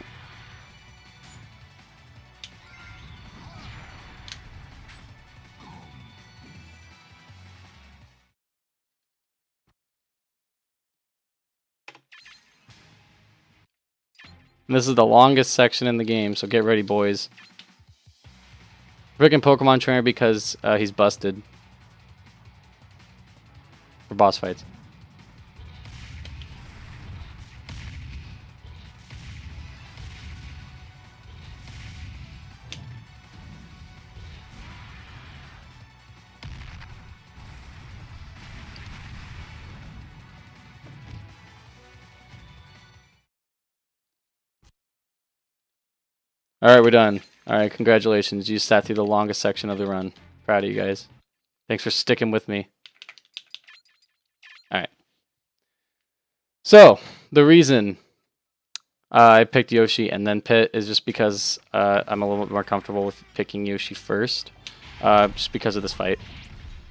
This is the longest section in the game, so get ready, boys. Freaking Pokemon trainer because he's busted. For boss fights. Alright, we're done. Alright, congratulations. You sat through the longest section of the run. Proud of you guys. Thanks for sticking with me. Alright. So, the reason I picked Yoshi and then Pit is just because I'm a little bit more comfortable with picking Yoshi first. Just because of this fight.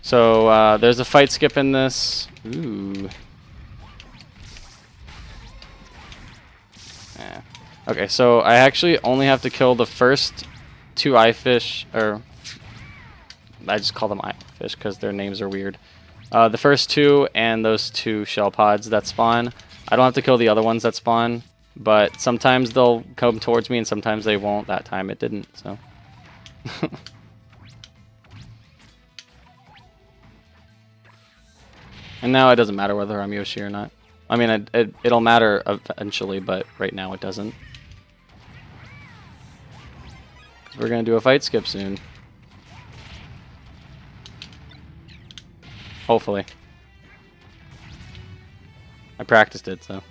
So, there's a fight skip in this. Ooh. Yeah. Okay, so I actually only have to kill the first 2 eye fish, or I just call them eye fish because their names are weird. The first 2 and those 2 shell pods that spawn. I don't have to kill the other ones that spawn, but sometimes they'll come towards me and sometimes they won't. That time it didn't, so. And now it doesn't matter whether I'm Yoshi or not. I mean, it'll matter eventually, but right now it doesn't. We're gonna do a fight skip soon. Hopefully. I practiced it, so.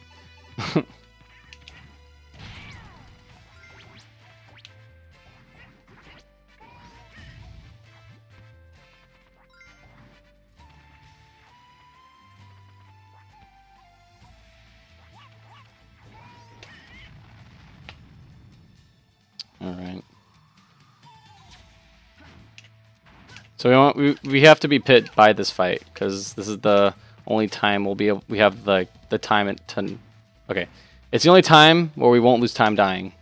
Alright. So we have to be pit by this fight because this is the only time we have the time okay, it's the only time where we won't lose time dying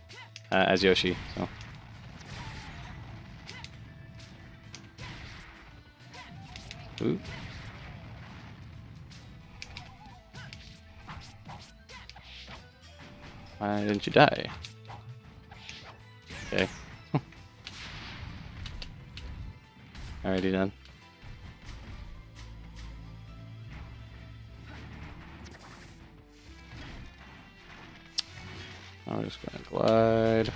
as Yoshi. So. Ooh. Why didn't you die? Okay. Alrighty then. I'm just gonna glide.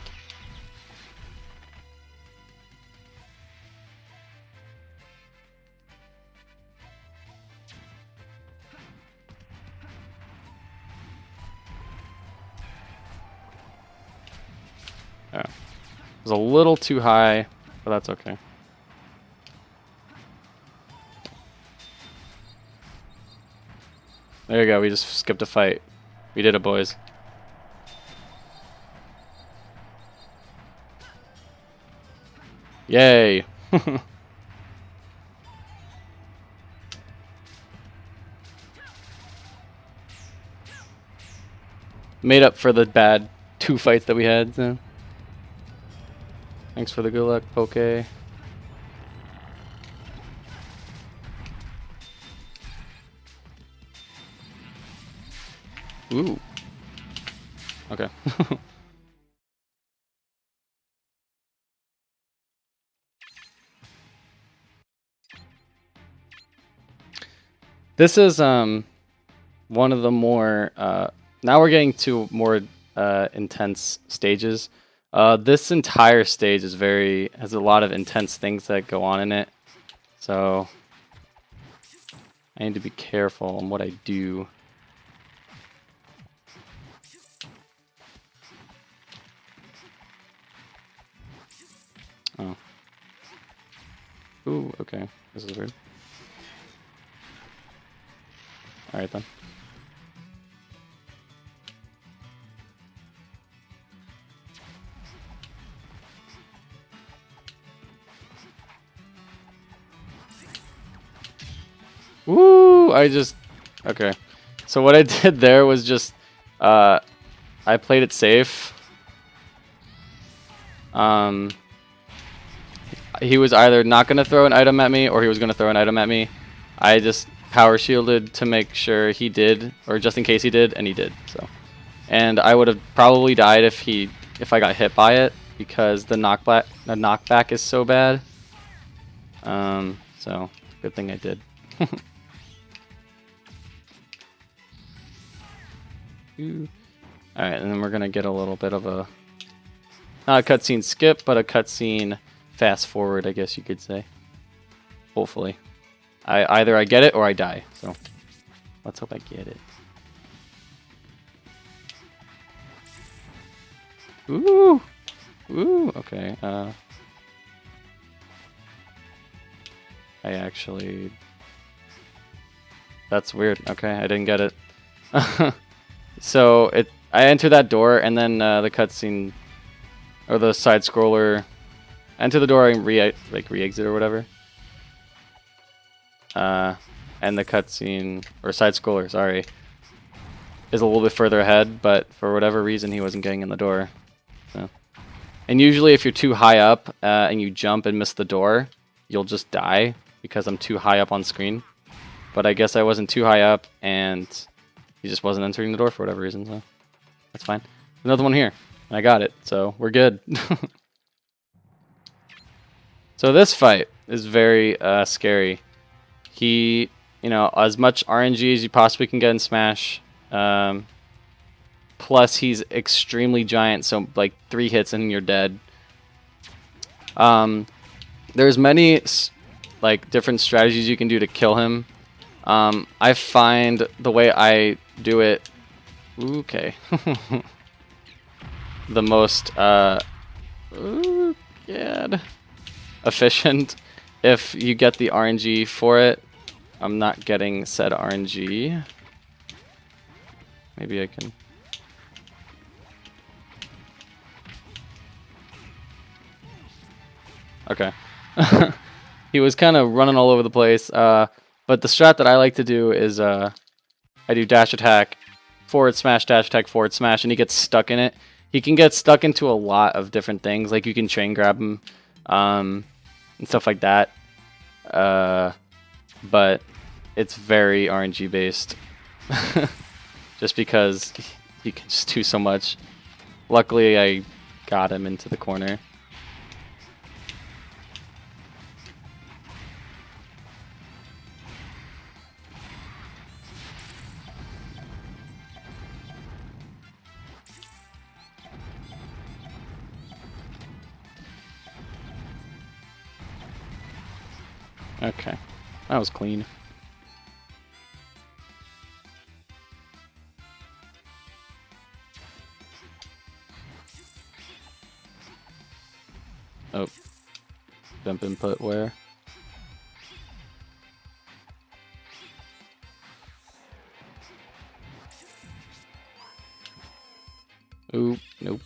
Yeah. It was a little too high, but that's okay. There you go, we just skipped a fight. We did it, boys. Yay! Made up for the bad 2 fights that we had. So. Thanks for the good luck, Poke. Ooh. Okay. This is one of the more now we're getting to more intense stages. This entire stage is has a lot of intense things that go on in it. So I need to be careful on what I do. Oh. Ooh, okay. This is weird. Alright then. Woo! Okay. So what I did there was just I played it safe. He was either not going to throw an item at me or he was going to throw an item at me. I just power shielded to make sure he did, or just in case he did, and he did. So, and I would have probably died if I got hit by it because the knockback is so bad. So good thing I did. Alright, and then we're gonna get a little bit of a not a cutscene skip, but a cutscene fast forward, I guess you could say. Hopefully. Either I get it or I die, so let's hope I get it. Ooh! Ooh, okay. I actually... That's weird. Okay, I didn't get it. So, I enter that door, and then the cutscene... Or the side scroller... Enter the door and re-exit or whatever. And the cutscene... Or side scroller, sorry. Is a little bit further ahead, but for whatever reason he wasn't getting in the door. So. And usually if you're too high up and you jump and miss the door, you'll just die because I'm too high up on screen. But I guess I wasn't too high up and he just wasn't entering the door for whatever reason, so that's fine. Another one here. I got it, so we're good. So this fight is very scary. He, you know, as much RNG as you possibly can get in Smash. Plus he's extremely giant, so like 3 hits and you're dead. There's many like different strategies you can do to kill him. I find the way I do it, okay, the most efficient if you get the RNG for it. I'm not getting said RNG. Maybe I can. Okay. He was kind of running all over the place. But the strat that I like to do is I do dash attack, forward smash, dash attack, forward smash, and he gets stuck in it. He can get stuck into a lot of different things. Like you can chain grab him and stuff like that. But it's very RNG based. Just because he can just do so much. Luckily, I got him into the corner. Okay, that was clean. Oh. Jump input where? Oop, nope.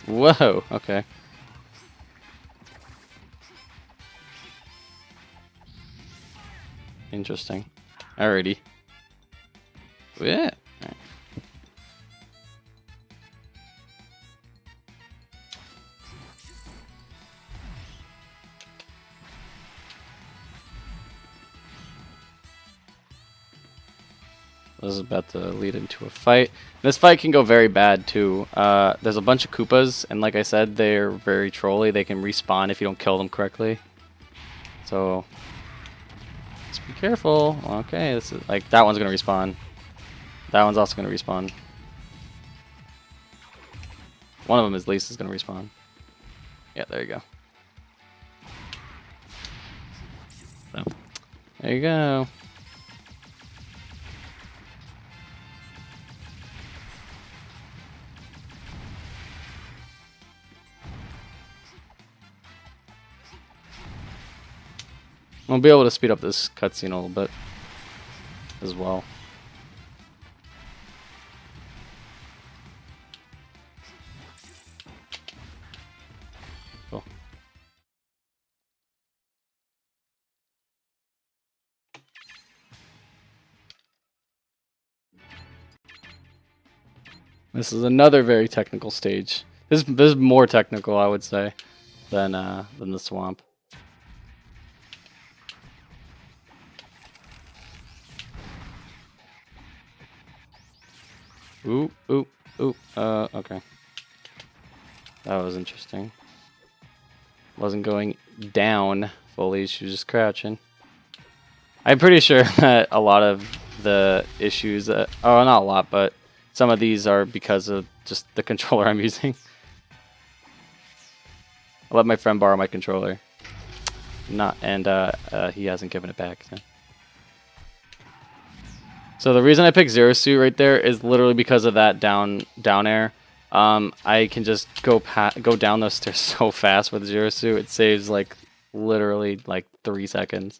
Whoa, okay. Interesting. Alrighty. Yeah. Alright. This is about to lead into a fight. This fight can go very bad too. There's a bunch of Koopas, and like I said, they're very trolly. They can respawn if you don't kill them correctly. So just be careful. Okay, this is like that one's gonna respawn. That one's also gonna respawn. One of them at least is gonna respawn. Yeah, there you go. So, there you go. We'll be able to speed up this cutscene a little bit as well. Cool. This is another very technical stage. This is more technical, I would say, than the swamp. Ooh, ooh, ooh. Okay. That was interesting. Wasn't going down fully, she was just crouching. I'm pretty sure that a lot of the issues, oh, not a lot, but some of these are because of just the controller I'm using. I let my friend borrow my controller. He hasn't given it back. So the reason I picked Zero Suit right there is literally because of that down air. I can just go down those stairs so fast with Zero Suit. It saves like literally like 3 seconds.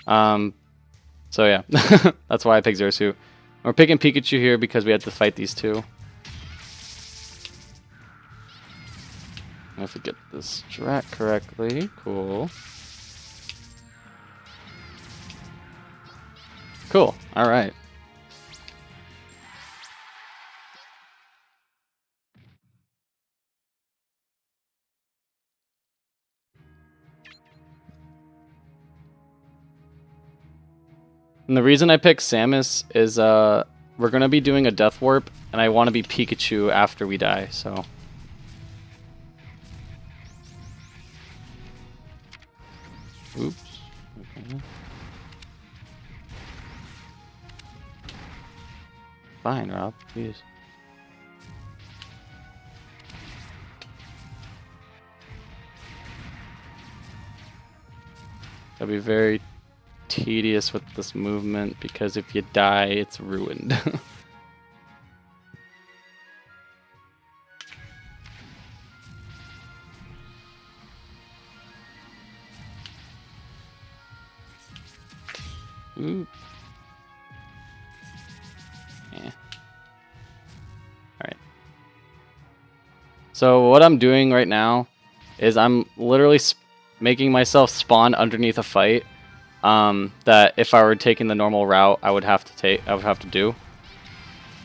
So yeah, that's why I picked Zero Suit. We're picking Pikachu here because we had to fight these two. If we get this strat correctly, cool. Cool. All right. And the reason I picked Samus is we're gonna be doing a death warp, and I want to be Pikachu after we die. So. Oops. Okay. Fine, Rob. Jeez. I'll be very tedious with this movement because if you die, it's ruined. Ooh. Yeah. Alright. So what I'm doing right now is I'm literally making myself spawn underneath a fight that if I were taking the normal route I would have to do.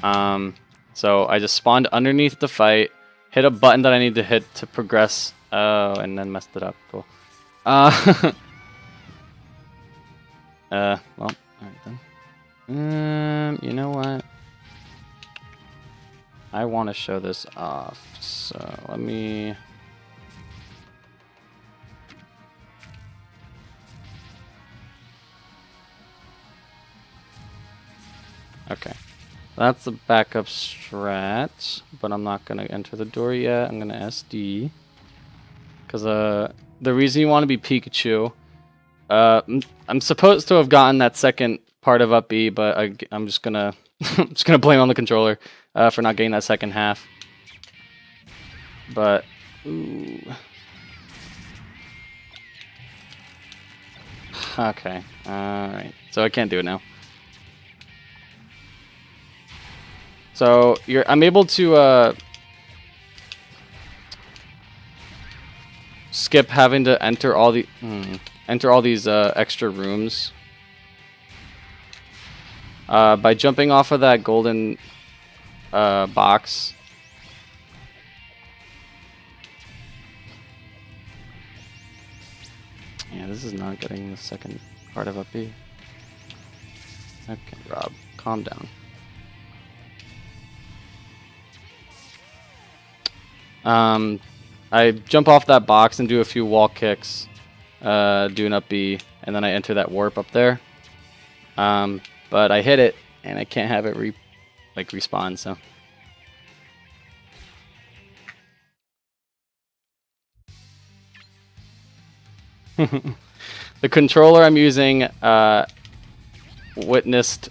So I just spawned underneath the fight, hit a button that I need to hit to progress, and then messed it up. Cool. Well, alright then. You know what? I want to show this off, so let me... Okay. That's the backup strat, but I'm not going to enter the door yet. I'm going to SD. Because the reason you want to be Pikachu I'm supposed to have gotten that second part of up B, but I'm just gonna I'm just gonna blame on the controller for not getting that second half. But ooh. Okay, alright. So I can't do it now. So I'm able to skip having to enter all these extra rooms by jumping off of that golden box. Yeah, this is not getting the second part of up B. Okay, Rob, calm down. I jump off that box and do a few wall kicks, do an up B, and then I enter that warp up there. But I hit it, and I can't have it respawn, so. The controller I'm using witnessed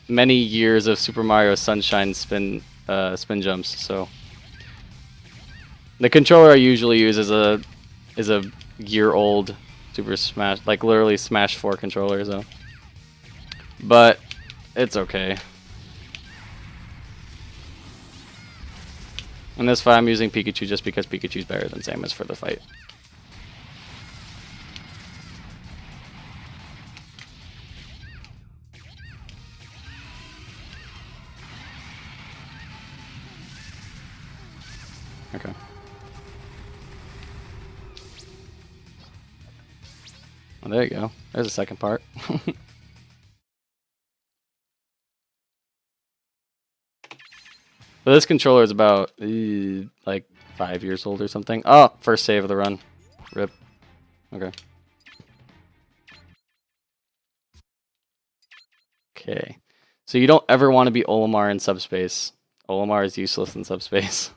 many years of Super Mario Sunshine spin jumps, so. The controller I usually use is a year-old Super Smash, like literally Smash 4 controller, so. But it's okay. In this fight, I'm using Pikachu just because Pikachu's better than Samus for the fight. Okay. Well, there you go. There's a second part. But this controller is about like 5 years old or something. Oh, first save of the run. Rip. Okay. Okay. So you don't ever want to be Olimar in Subspace. Olimar is useless in Subspace.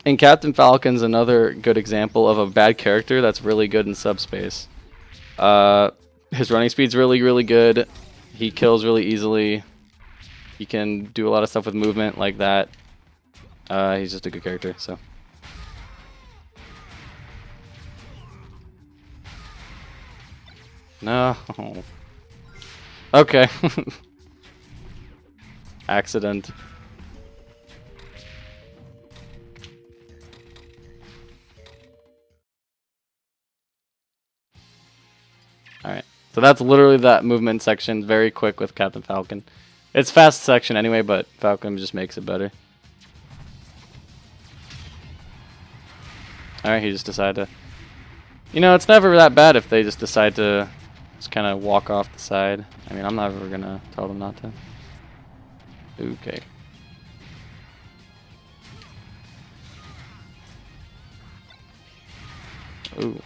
And Captain Falcon's another good example of a bad character that's really good in Subspace. His running speed's really, really good. He kills really easily. He can do a lot of stuff with movement like that. He's just a good character, so. No. Okay. Accident. Alright, so that's literally that movement section, very quick with Captain Falcon. It's fast section anyway, but Falcon just makes it better. Alright, he just decided to... You know, it's never that bad if they just decide to just kind of walk off the side. I mean, I'm never going to tell them not to. Okay. Ooh.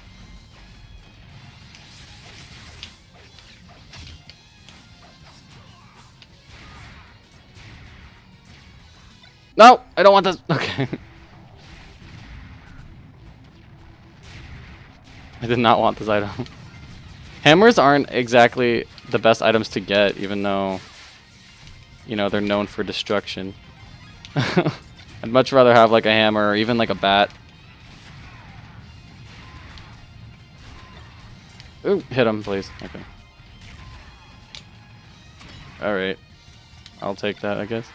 No, I don't want this. Okay. I did not want this item. Hammers aren't exactly the best items to get, even though, you know, they're known for destruction. I'd much rather have like a hammer or even like a bat. Ooh, hit him, please. Okay. Alright. I'll take that, I guess.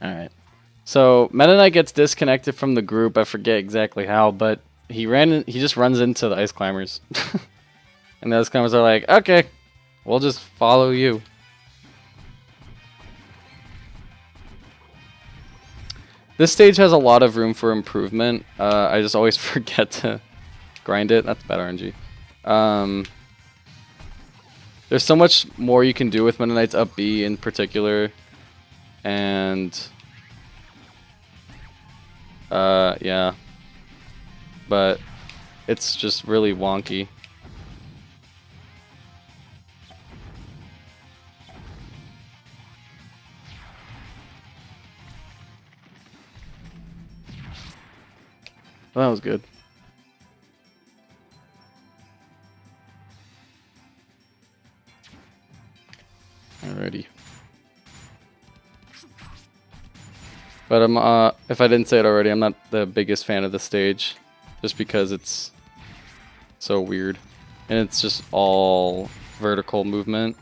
Alright. So, Meta Knight gets disconnected from the group. I forget exactly how, but he just runs into the Ice Climbers. And the Ice Climbers are like, okay, we'll just follow you. This stage has a lot of room for improvement. I just always forget to grind it. That's bad RNG. There's so much more you can do with Meta Knight's up B in particular. And Yeah. But it's just really wonky. Well, that was good. Alrighty. But if I didn't say it already, I'm not the biggest fan of the stage, just because it's so weird, and it's just all vertical movement.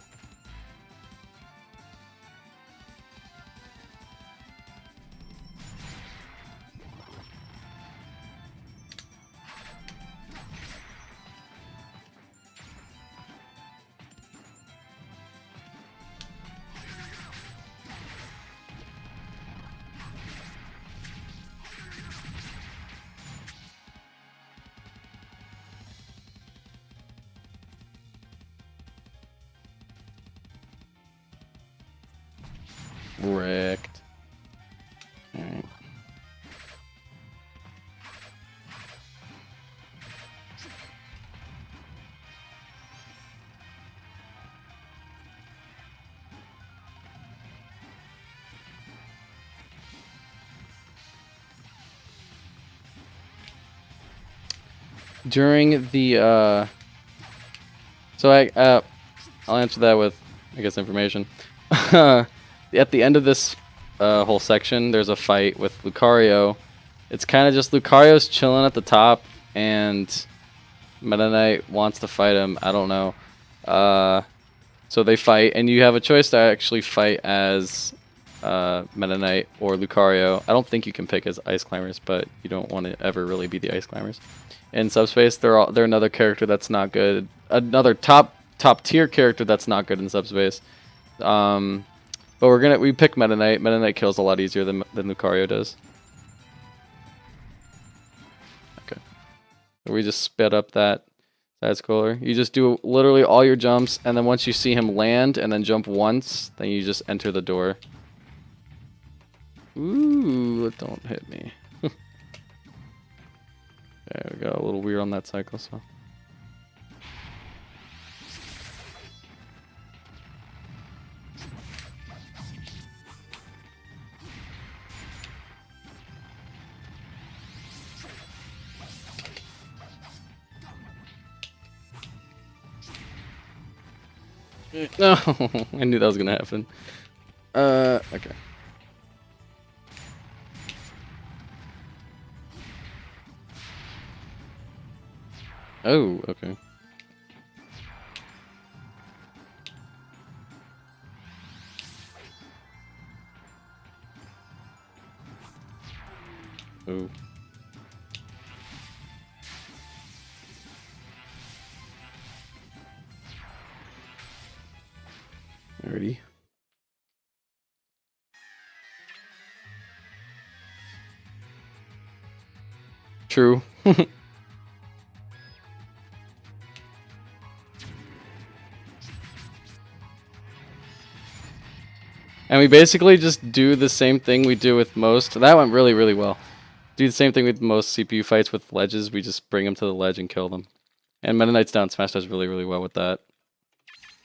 Wrecked. Alright. During the so I'll answer that with, I guess, information. At the end of this whole section, there's a fight with Lucario. It's kind of just Lucario's chilling at the top, and Meta Knight wants to fight him. I don't know. So they fight, and you have a choice to actually fight as Meta Knight or Lucario. I don't think you can pick as Ice Climbers, but you don't want to ever really be the Ice Climbers. In Subspace, they're another character that's not good. Another top tier character that's not good in Subspace. But we pick Meta Knight. Meta Knight kills a lot easier than Lucario does. Okay. So we just sped up that side scroller. You just do literally all your jumps, and then once you see him land and then jump once, then you just enter the door. Ooh, don't hit me. Okay, we got a little weird on that cycle, so. No, I knew that was gonna happen. Okay. Oh, okay. Oh. Alrighty. True. And we basically just do the same thing we do with most. That went really, really well. Do the same thing with most CPU fights with ledges. We just bring them to the ledge and kill them. And Meta Knight's down smash does really, really well with that.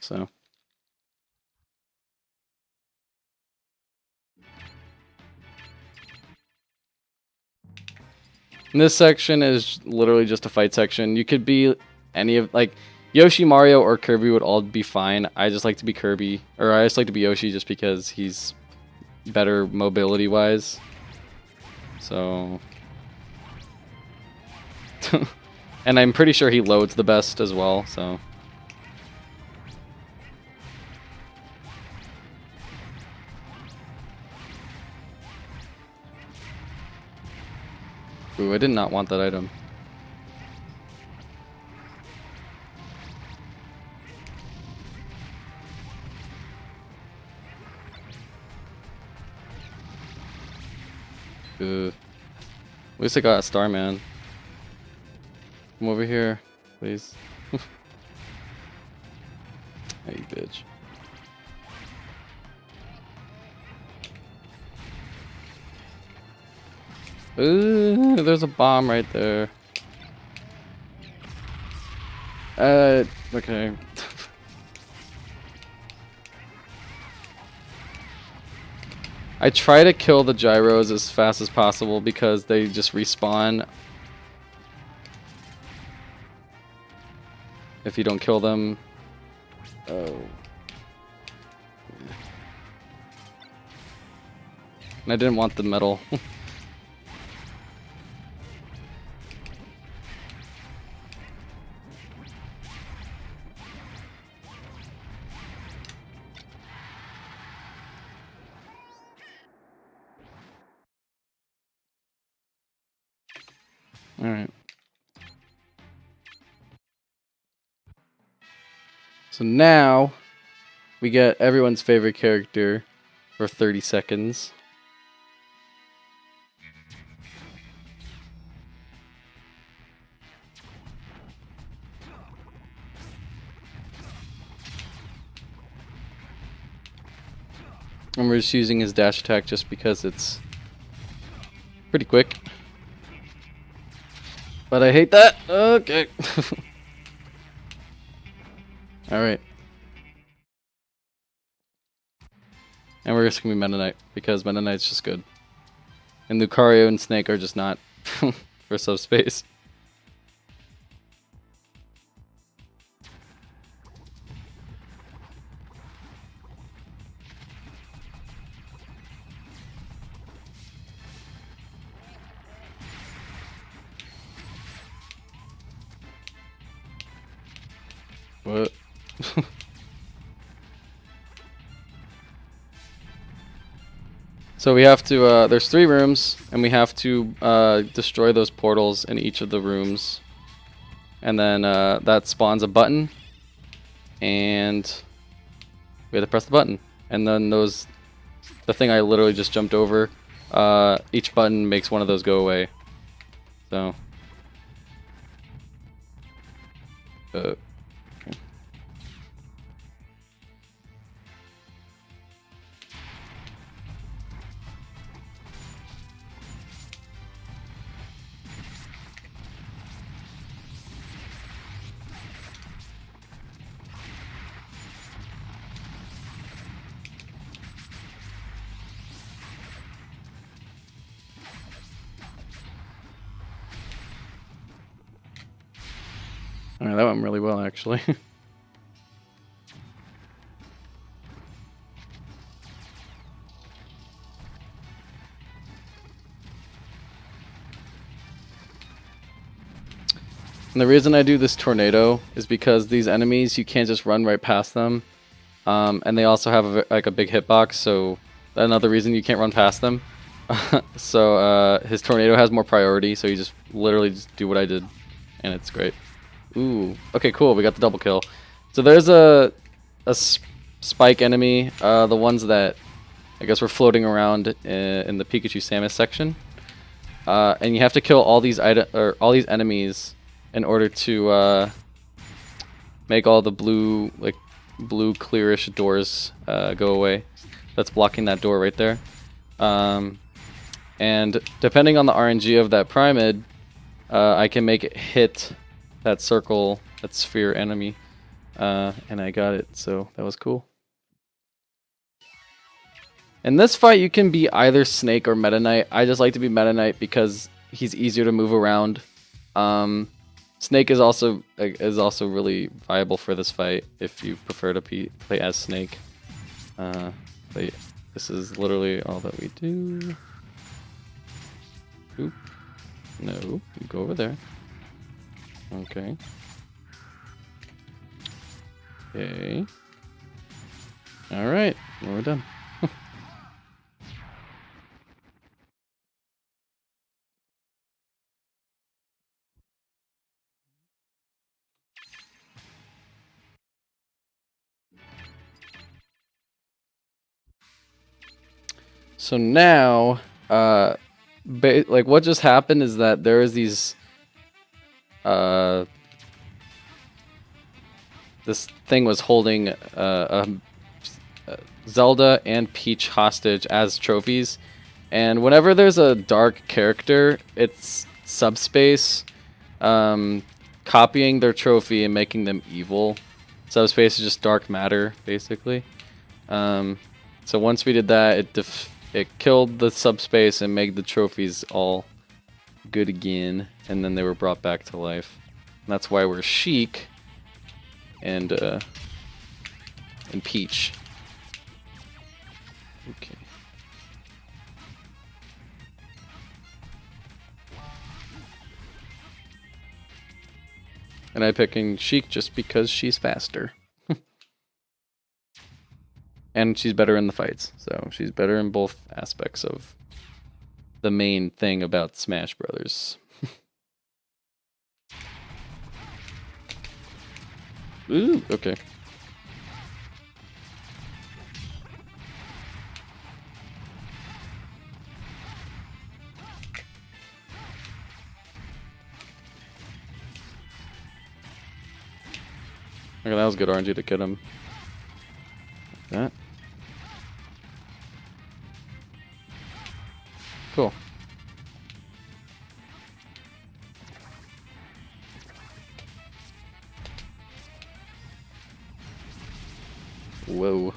So. And this section is literally just a fight section. You could be any of, like, Yoshi, Mario, or Kirby would all be fine. I just like to be Kirby, or I just like to be Yoshi just because he's better mobility-wise. So... and I'm pretty sure he loads the best as well, so... Ooh, I did not want that item. At least I got a Starman. Come over here, please. Hey, you bitch. Ooh, there's a bomb right there. Okay. I try to kill the gyros as fast as possible because they just respawn if you don't kill them. Oh. And I didn't want the metal. Alright. So now we get everyone's favorite character for 30 seconds. And we're just using his dash attack just because it's pretty quick. But I hate that. Okay. Alright. And we're just gonna be Meta Knight because Meta Knight's just good. And Lucario and Snake are just not for Subspace. What? So we have to, there's 3 rooms, and we have to destroy those portals in each of the rooms. And then that spawns a button, and we have to press the button. And then the thing I literally just jumped over, each button makes one of those go away. So. Okay. Alright, that went really well, actually. And the reason I do this tornado is because these enemies, you can't just run right past them. And they also have a big hitbox, so another reason you can't run past them. So his tornado has more priority, so you just literally just do what I did, and it's great. Ooh, okay, cool. We got the double kill. So there's a spike enemy, the ones that I guess were floating around in the Pikachu Samus section, and you have to kill all these enemies in order to make all the blue clearish doors go away. That's blocking that door right there. And depending on the RNG of that Primid, I can make it hit that circle, that sphere enemy, and I got it, so that was cool. In this fight, you can be either Snake or Meta Knight. I just like to be Meta Knight because he's easier to move around. Snake is also really viable for this fight if you prefer to play as Snake. But this is literally all that we do. Oop. No, you go over there. Okay. Okay. Alright, we're done. So now, like what just happened is that there is these, this thing was holding Zelda and Peach hostage as trophies, And whenever there's a dark character, it's Subspace copying their trophy and making them evil. Subspace is just dark matter, basically. So once we did that, it killed the Subspace and made the trophies all good again, and then they were brought back to life. And that's why we're Sheik and Peach. Okay. And I'm picking Sheik just because she's faster. And she's better in the fights, so she's better in both aspects of the main thing about Smash Brothers. Ooh, okay. Okay, that was good RNG to get him. Like that. Cool. Whoa.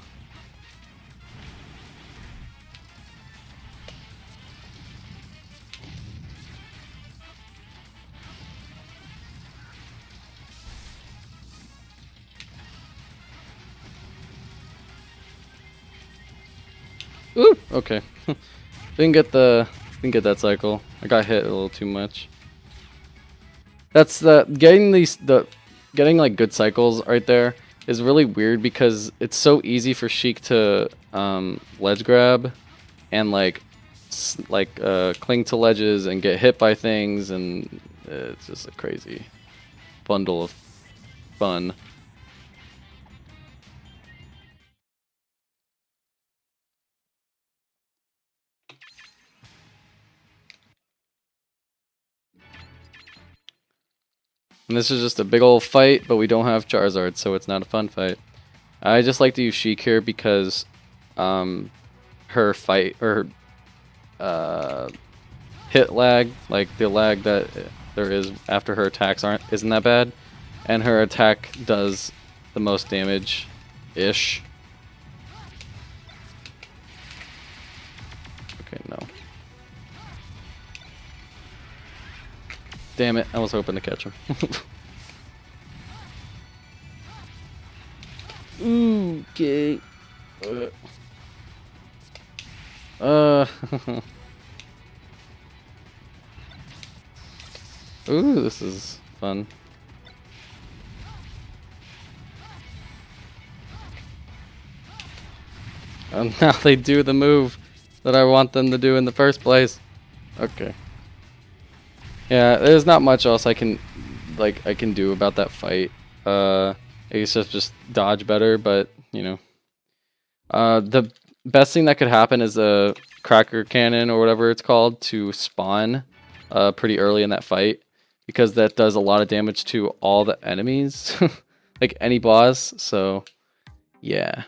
Ooh, okay. Didn't get that cycle. I got hit a little too much. That's getting like good cycles right there is really weird because it's so easy for Sheik to ledge grab and cling to ledges and get hit by things, and it's just a crazy bundle of fun. And this is just a big old fight, but we don't have Charizard, so it's not a fun fight. I just like to use Sheik here because her hit lag, like the lag that there is after her attacks isn't that bad, and her attack does the most damage ish. Okay, no. Damn it, I was hoping to catch him. Okay. Ooh, this is fun. And now they do the move that I want them to do in the first place. Okay. Yeah, there's not much else I can do about that fight. I guess just dodge better, but you know. The best thing that could happen is a cracker cannon or whatever it's called to spawn pretty early in that fight, because that does a lot of damage to all the enemies, like any boss. So yeah.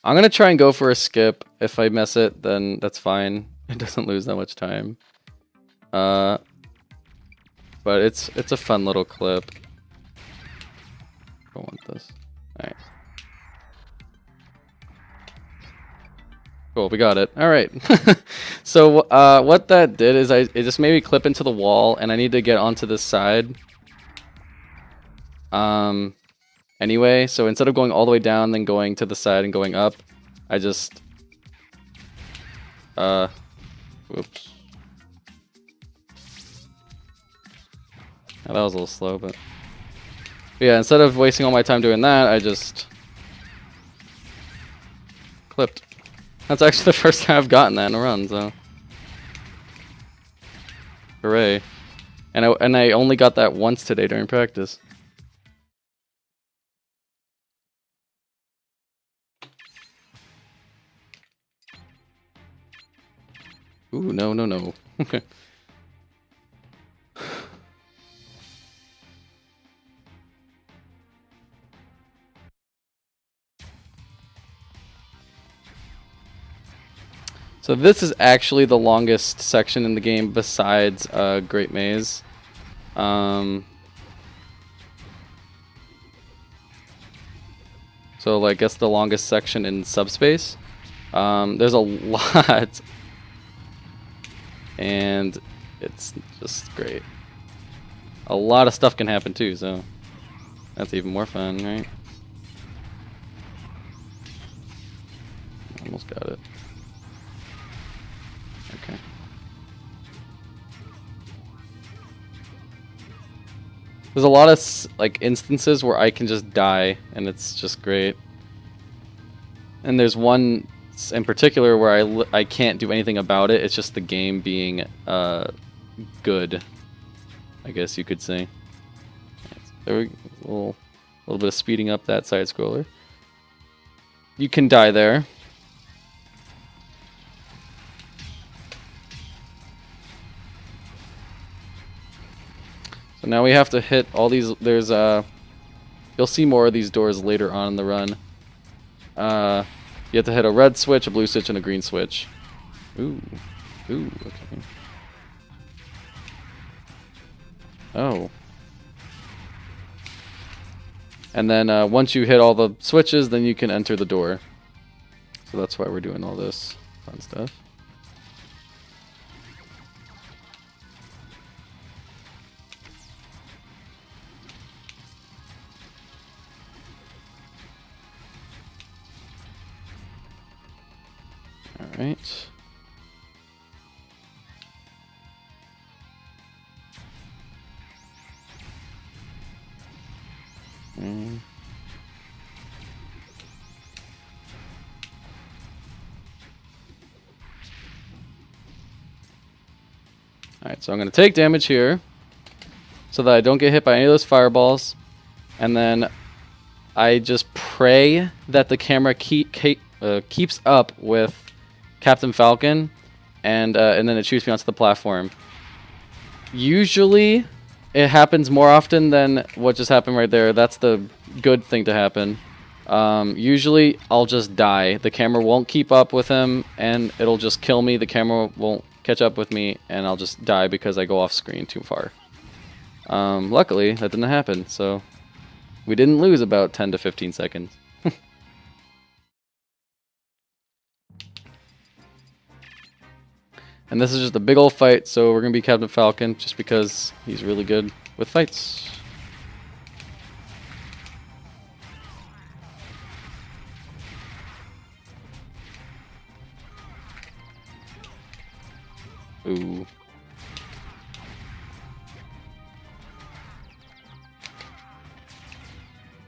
I'm gonna try and go for a skip. If I miss it, then that's fine. It doesn't lose that much time. But it's a fun little clip. I want this. Alright. Cool, we got it. Alright. So what that did is it just made me clip into the wall, and I need to get onto this side. Anyway, so instead of going all the way down, then going to the side and going up, I just whoops. Oh, that was a little slow, but yeah, instead of wasting all my time doing that, I just clipped. That's actually the first time I've gotten that in a run, so hooray. And I only got that once today during practice. Ooh, no, no, no. Okay. So this is actually the longest section in the game besides Great Maze. So I guess the longest section in Subspace. There's a lot, and it's just great. A lot of stuff can happen too, so that's even more fun, right? Almost got it. Okay. There's a lot of like instances where I can just die, and it's just great. And there's one in particular where I can't do anything about it. It's just the game being good, I guess you could say. There we go. A little bit of speeding up that side scroller. You can die there. So now we have to hit all these. There's you'll see more of these doors later on in the run. You have to hit a red switch, a blue switch, and a green switch. Ooh, okay. Oh. And then once you hit all the switches, then you can enter the door. So that's why we're doing all this fun stuff. Alright. Alright, so I'm going to take damage here so that I don't get hit by any of those fireballs, and then I just pray that the camera keeps up with Captain Falcon, and then it shoots me onto the platform. Usually it happens more often than what just happened right there. That's the good thing to happen. Usually I'll just die. The camera won't keep up with him, and it'll just kill me. The camera won't catch up with me, and I'll just die because I go off screen too far. Luckily that didn't happen, so we didn't lose about 10 to 15 seconds. And this is just a big old fight, so we're going to be Captain Falcon just because he's really good with fights. Ooh.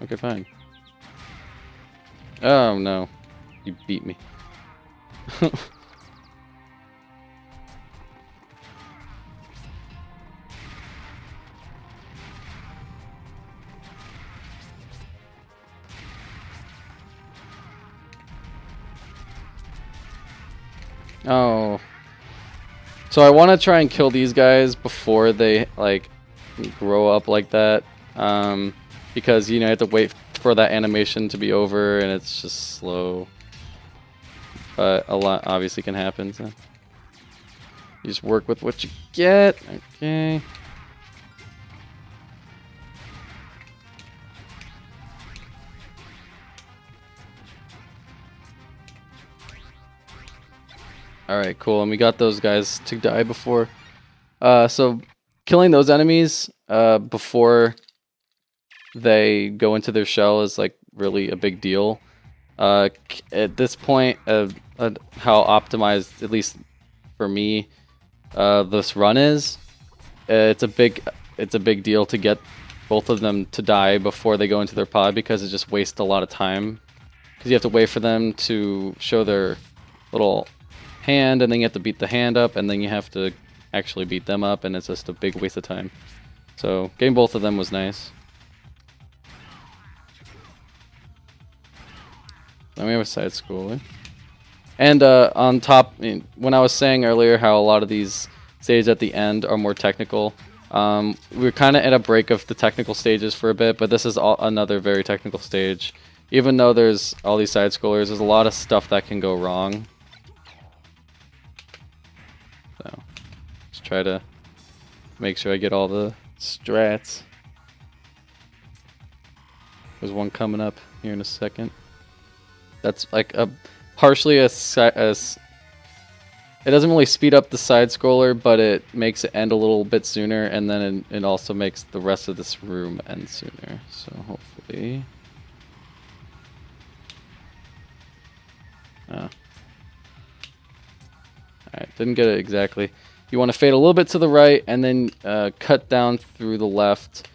Okay, fine. Oh no. You beat me. Oh. So I want to try and kill these guys before they like grow up like that, because you know you have to wait for that animation to be over, and it's just slow. But a lot obviously can happen. So you just work with what you get. Okay. Alright, cool. And we got those guys to die before. So killing those enemies before they go into their shell is like really a big deal. At this point, how optimized, at least for me, this run is, it's a big deal to get both of them to die before they go into their pod, because it just wastes a lot of time. Because you have to wait for them to show their little hand, and then you have to beat the hand up, and then you have to actually beat them up, and it's just a big waste of time. So getting both of them was nice. Then we have a side scroller. And on top, when I was saying earlier how a lot of these stages at the end are more technical, we're kind of at a break of the technical stages for a bit, but this is another very technical stage. Even though there's all these side scrollers, there's a lot of stuff that can go wrong. try to make sure I get all the strats. There's one coming up here in a second. That's like a partially it doesn't really speed up the side scroller, but it makes it end a little bit sooner, and then it also makes the rest of this room end sooner. So hopefully. Alright, didn't get it exactly. You want to fade a little bit to the right, and then cut down through the left,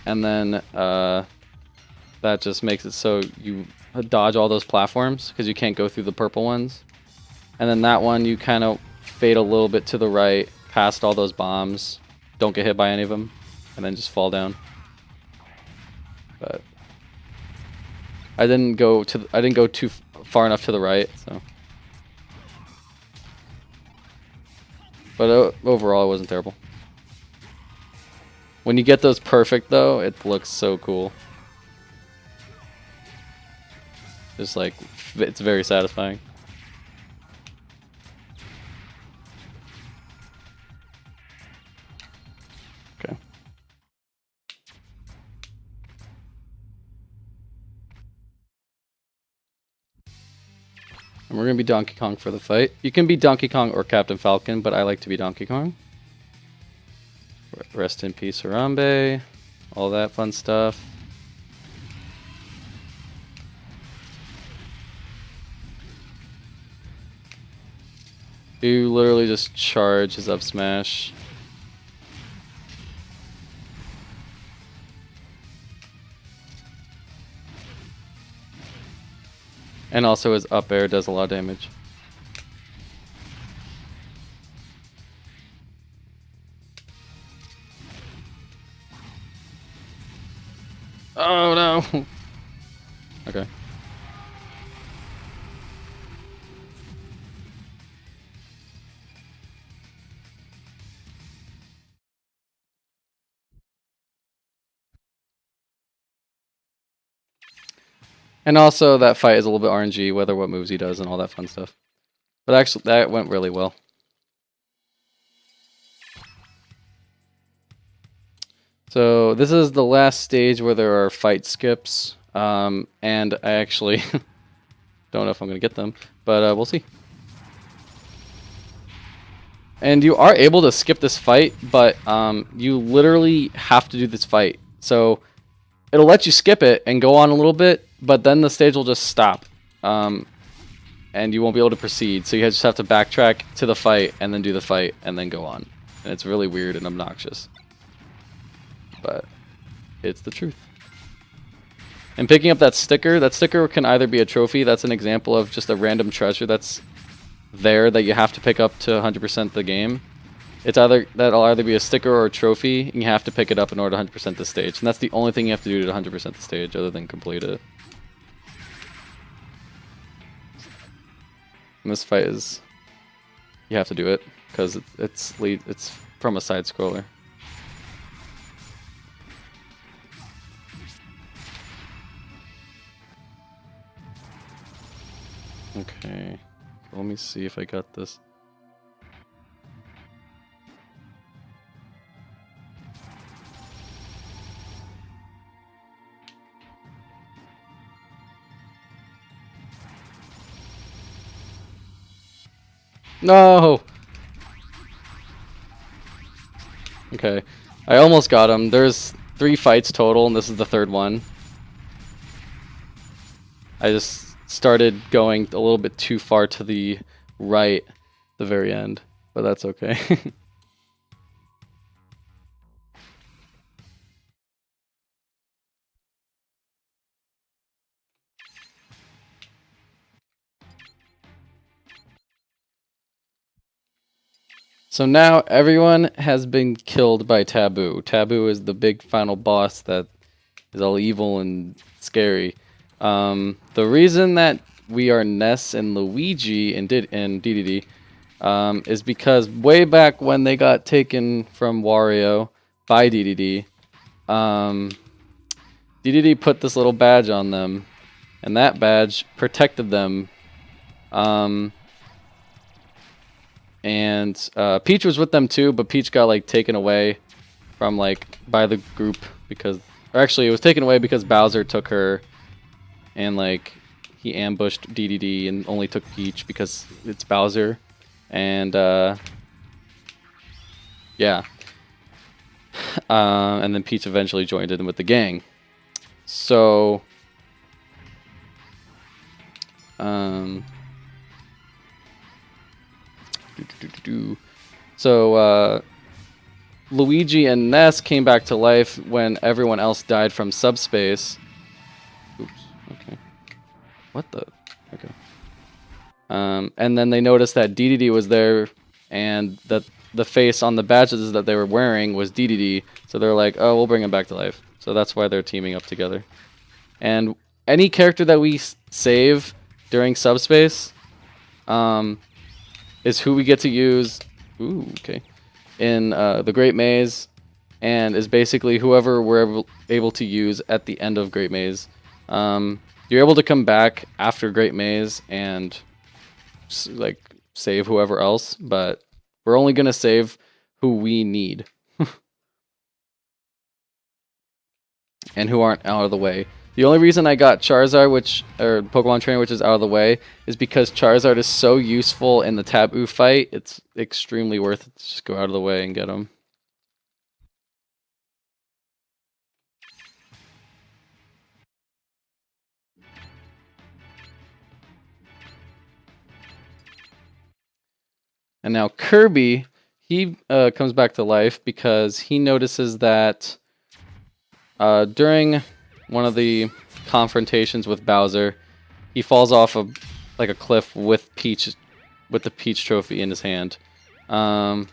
and then that just makes it so you dodge all those platforms, because you can't go through the purple ones. And then that one, you kind of fade a little bit to the right, past all those bombs. Don't get hit by any of them, and then just fall down. But I didn't go too far enough to the right, so. But overall, it wasn't terrible. When you get those perfect, though, it looks so cool. Just like, it's very satisfying. Okay. And we're going to be Donkey Kong for the fight. You can be Donkey Kong or Captain Falcon, but I like to be Donkey Kong. Rest in peace, Harambe. All that fun stuff. You literally just charge his up smash. And also his up air does a lot of damage. Oh no! Okay. And also, that fight is a little bit RNG, whether what moves he does and all that fun stuff. But actually, that went really well. So, this is the last stage where there are fight skips. And I actually don't know if I'm going to get them, but we'll see. And you are able to skip this fight, but you literally have to do this fight. So, it'll let you skip it and go on a little bit, but then the stage will just stop. And you won't be able to proceed. So you just have to backtrack to the fight and then do the fight and then go on. And it's really weird and obnoxious. But it's the truth. And picking up that sticker can either be a trophy. That's an example of just a random treasure that's there that you have to pick up to 100% the game. That'll either be a sticker or a trophy, and you have to pick it up in order to 100% the stage. And that's the only thing you have to do to 100% the stage, other than complete it. And this fight is, you have to do it because it's from a side scroller. Okay, let me see if I got this. No! Okay, I almost got him. There's 3 fights total, and this is the 3rd one. I just started going a little bit too far to the right at the very end, but that's okay. So now everyone has been killed by Taboo. Taboo is the big final boss that is all evil and scary. The reason that we are Ness and Luigi in DDD is because way back when they got taken from Wario by DDD, DDD put this little badge on them, and that badge protected them and Peach was with them too, but Peach got like taken away from like by the group because, or actually, it was taken away because Bowser took her, and like he ambushed DDD and only took Peach because it's Bowser, and yeah, and then Peach eventually joined in with the gang. So, so Luigi and Ness came back to life when everyone else died from Subspace. Oops. Okay. What the? Okay. And then they noticed that DDD was there, and that the face on the badges that they were wearing was DDD. So they're like, oh, we'll bring him back to life. So that's why they're teaming up together. And any character that we save during Subspace is who we get to use. Ooh, okay. In the Great Maze, and is basically whoever we're able to use at the end of Great Maze. You're able to come back after Great Maze and like save whoever else, but we're only gonna save who we need and who aren't out of the way. The only reason I got Charizard, or Pokemon Trainer, which is out of the way, is because Charizard is so useful in the Taboo fight. It's extremely worth it to just go out of the way and get him. And now Kirby, he comes back to life because he notices that during one of the confrontations with Bowser, he falls off like a cliff with the Peach trophy in his hand. Oh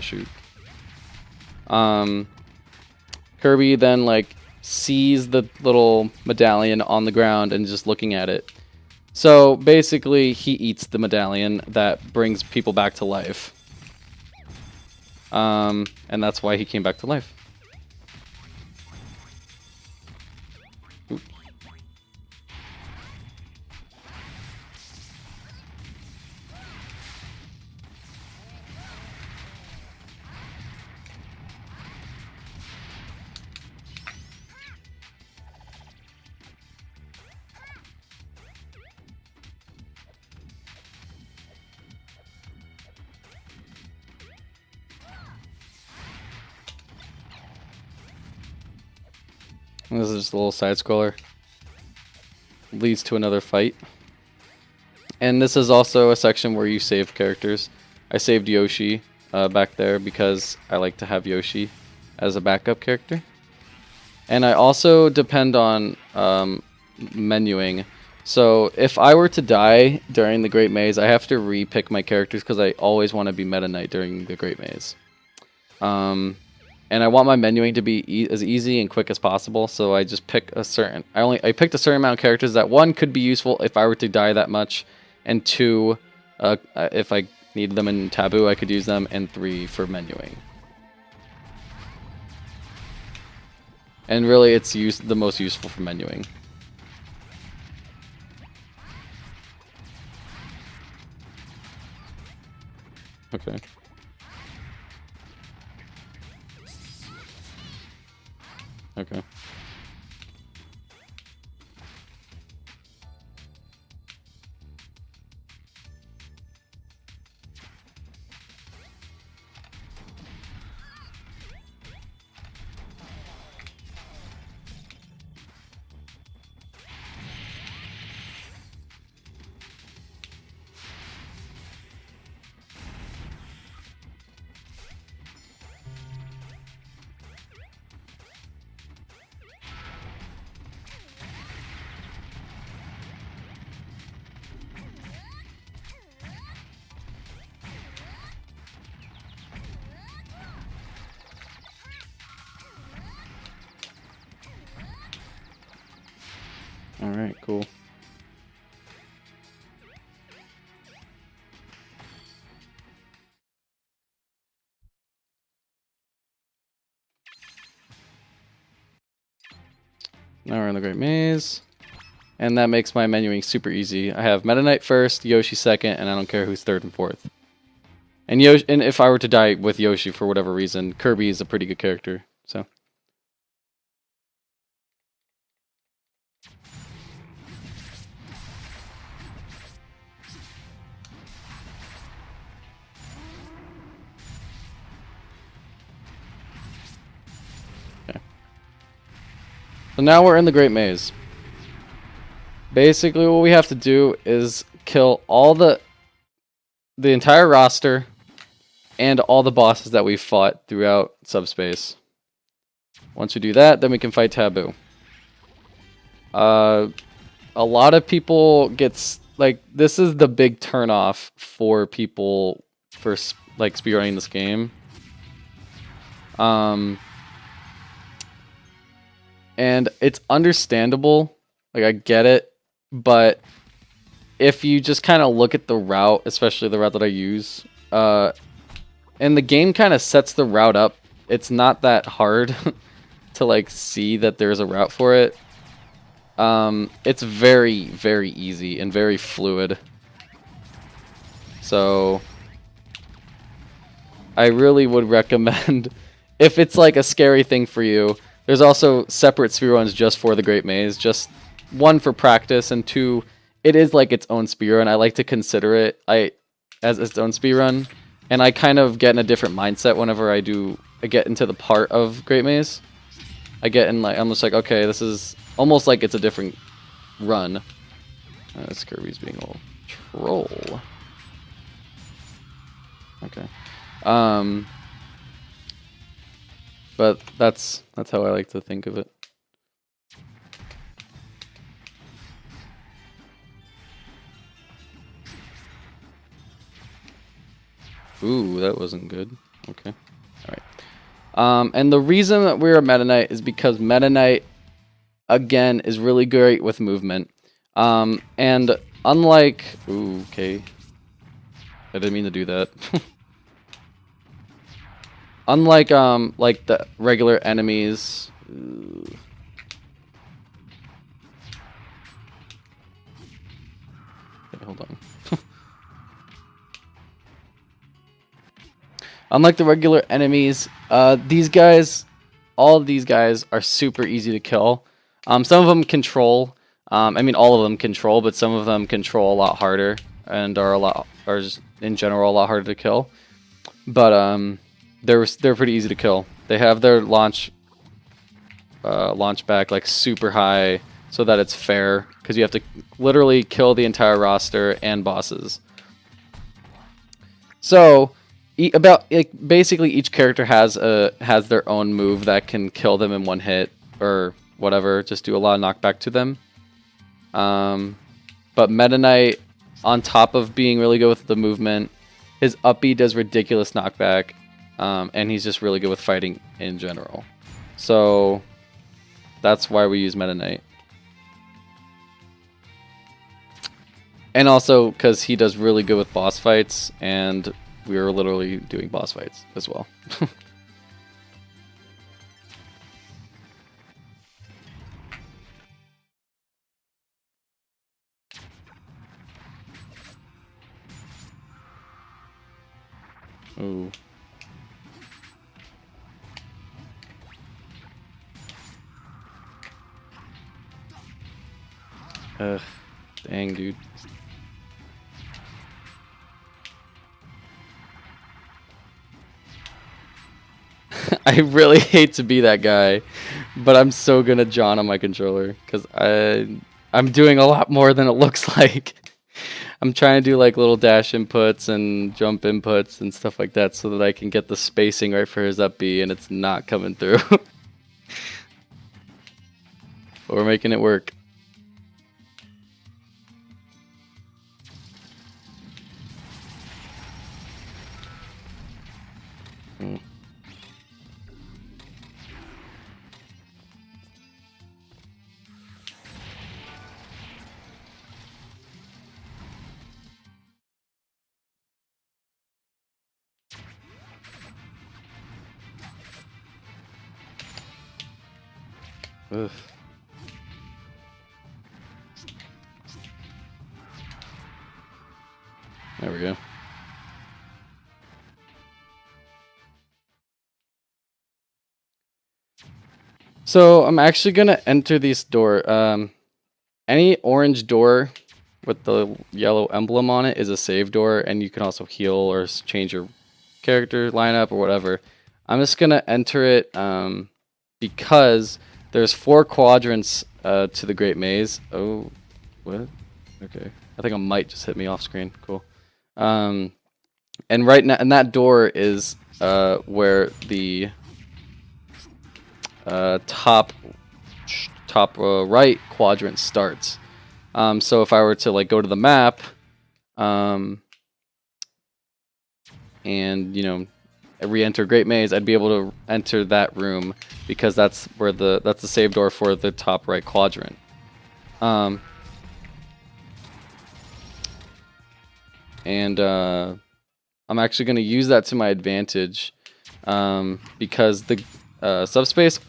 shoot. Kirby then like sees the little medallion on the ground and just looking at it. So basically, he eats the medallion that brings people back to life. And that's why he came back to life. Oops. This is just a little side scroller. Leads to another fight. And this is also a section where you save characters. I saved Yoshi back there because I like to have Yoshi as a backup character. And I also depend on menuing. So if I were to die during the Great Maze, I have to re-pick my characters because I always want to be Meta Knight during the Great Maze. And I want my menuing to be as easy and quick as possible, so I just pick a certain... I picked a certain amount of characters that, one, could be useful if I were to die that much, and two, if I needed them in Taboo, I could use them, and three, for menuing. And really, it's the most useful for menuing. Okay. Okay. Alright, cool. Now we're in the Great Maze. And that makes my menuing super easy. I have Meta Knight first, Yoshi second, and I don't care who's third and fourth. And if I were to die with Yoshi for whatever reason, Kirby is a pretty good character. So. Okay. So now we're in the Great Maze. Basically, what we have to do is kill all the entire roster and all the bosses that we've fought throughout Subspace. Once we do that, then we can fight Taboo. A lot of people this is the big turnoff for people for like speedrunning this game. And it's understandable, like I get it, but if you just kind of look at the route, especially the route that I use, and the game kind of sets the route up, it's not that hard to like see that there's a route for it. It's very, very easy and very fluid. So I really would recommend, if it's like a scary thing for you, there's also separate speedruns just for the Great Maze. Just one for practice, and two, it is like its own speedrun. I like to consider it as its own speedrun, and I kind of get in a different mindset whenever I get into the part of Great Maze. I get in like, I'm just like, okay, this is almost like it's a different run. This Kirby's being a little troll. Okay. But that's how I like to think of it. Ooh, that wasn't good. Okay. Alright. And the reason that we're a Meta Knight is because Meta Knight, again, is really great with movement. And unlike... Ooh, okay. I didn't mean to do that. Unlike, like the regular enemies... Ooh. Okay, hold on. Unlike the regular enemies, these guys, all of these guys are super easy to kill. Some of them control. I mean, all of them control, but some of them control a lot harder and are just in general a lot harder to kill. But they're pretty easy to kill. They have their launch back like super high so that it's fair, because you have to literally kill the entire roster and bosses. So basically each character has their own move that can kill them in one hit or whatever, just do a lot of knockback to them. But Meta Knight, on top of being really good with the movement, his up B does ridiculous knockback, and he's just really good with fighting in general. So that's why we use Meta Knight. And also because he does really good with boss fights, and we are literally doing boss fights as well. Ooh. Ugh, dang, dude. I really hate to be that guy, but I'm so gonna John on my controller because I'm doing a lot more than it looks like. I'm trying to do like little dash inputs and jump inputs and stuff like that so that I can get the spacing right for his up B, and it's not coming through. But we're making it work. Ugh. There we go. So I'm actually gonna enter this door. Any orange door with the yellow emblem on it is a save door, and you can also heal or change your character lineup or whatever. I'm just gonna enter it because there's 4 quadrants to the Great Maze. Oh, what? Okay, I think a might just hit me off screen. Cool. And right now, and that door is where the top right quadrant starts. So if I were to like go to the map, and re-enter Great Maze, I'd be able to enter that room because that's where that's the save door for the top right quadrant. And I'm actually going to use that to my advantage because the Subspace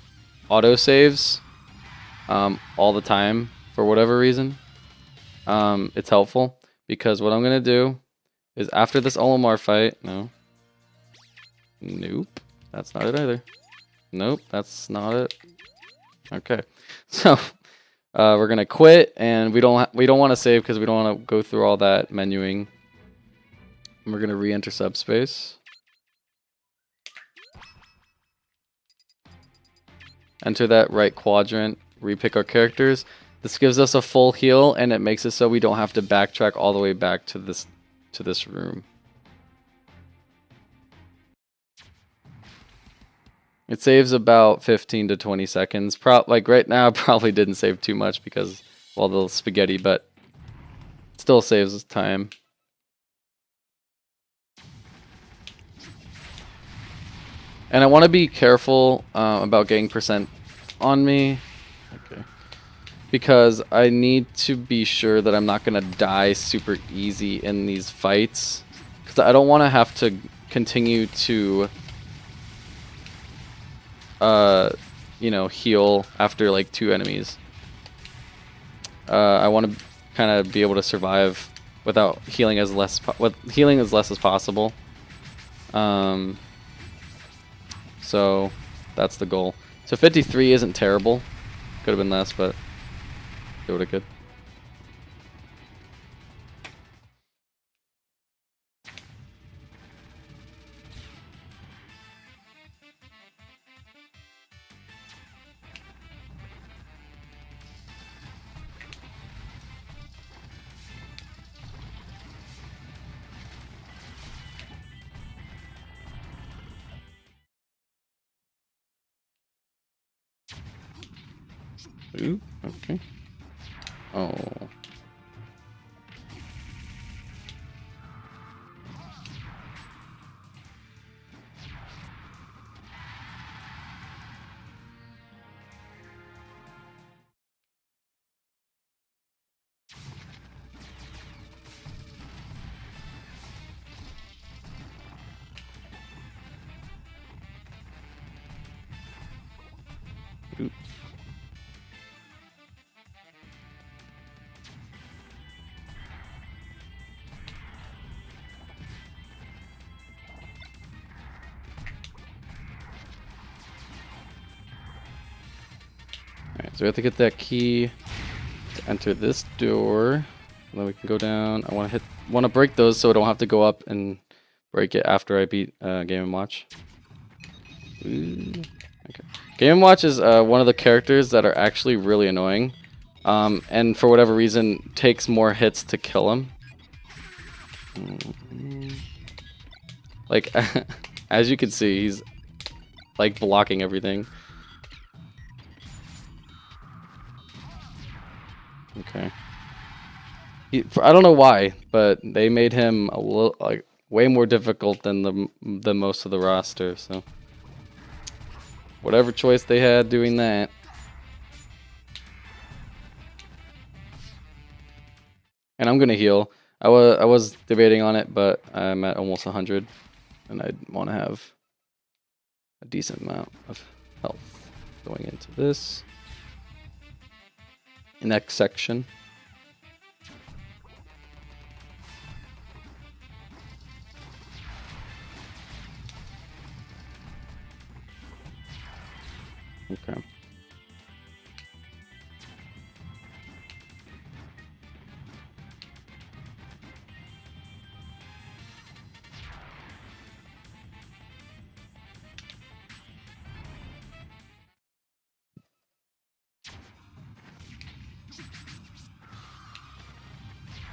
autosaves all the time for whatever reason. It's helpful because what I'm going to do is after this Olimar fight, nope, that's not it either. Nope, that's not it. Okay, so we're gonna quit, and we don't want to save because we don't want to go through all that menuing. And we're gonna re-enter Subspace. Enter that right quadrant. Repick our characters. This gives us a full heal, and it makes it so we don't have to backtrack all the way back to this room. It saves about 15 to 20 seconds. Like right now, probably didn't save too much because of all the spaghetti, but still saves us time. And I want to be careful about getting percent on me. Okay. Because I need to be sure that I'm not going to die super easy in these fights. Because I don't want to have to continue to heal after like 2 enemies. I want to kind of be able to survive without healing as less as possible. So that's the goal. So 53 isn't terrible. Could have been less, but it would have could. Ooh, okay. Oh. Ooh. Alright, so we have to get that key to enter this door. And then we can go down. I want to break those so I don't have to go up and break it after I beat Game & Watch. Ooh. Okay. Game & Watch is one of the characters that are actually really annoying. And for whatever reason takes more hits to kill him. Like as you can see, he's like blocking everything. Okay. I don't know why, but they made him a little like way more difficult than the most of the roster. So whatever choice they had doing that. And I'm gonna heal. I was debating on it, but I'm at almost 100, and I want to have a decent amount of health going into this next section. Okay.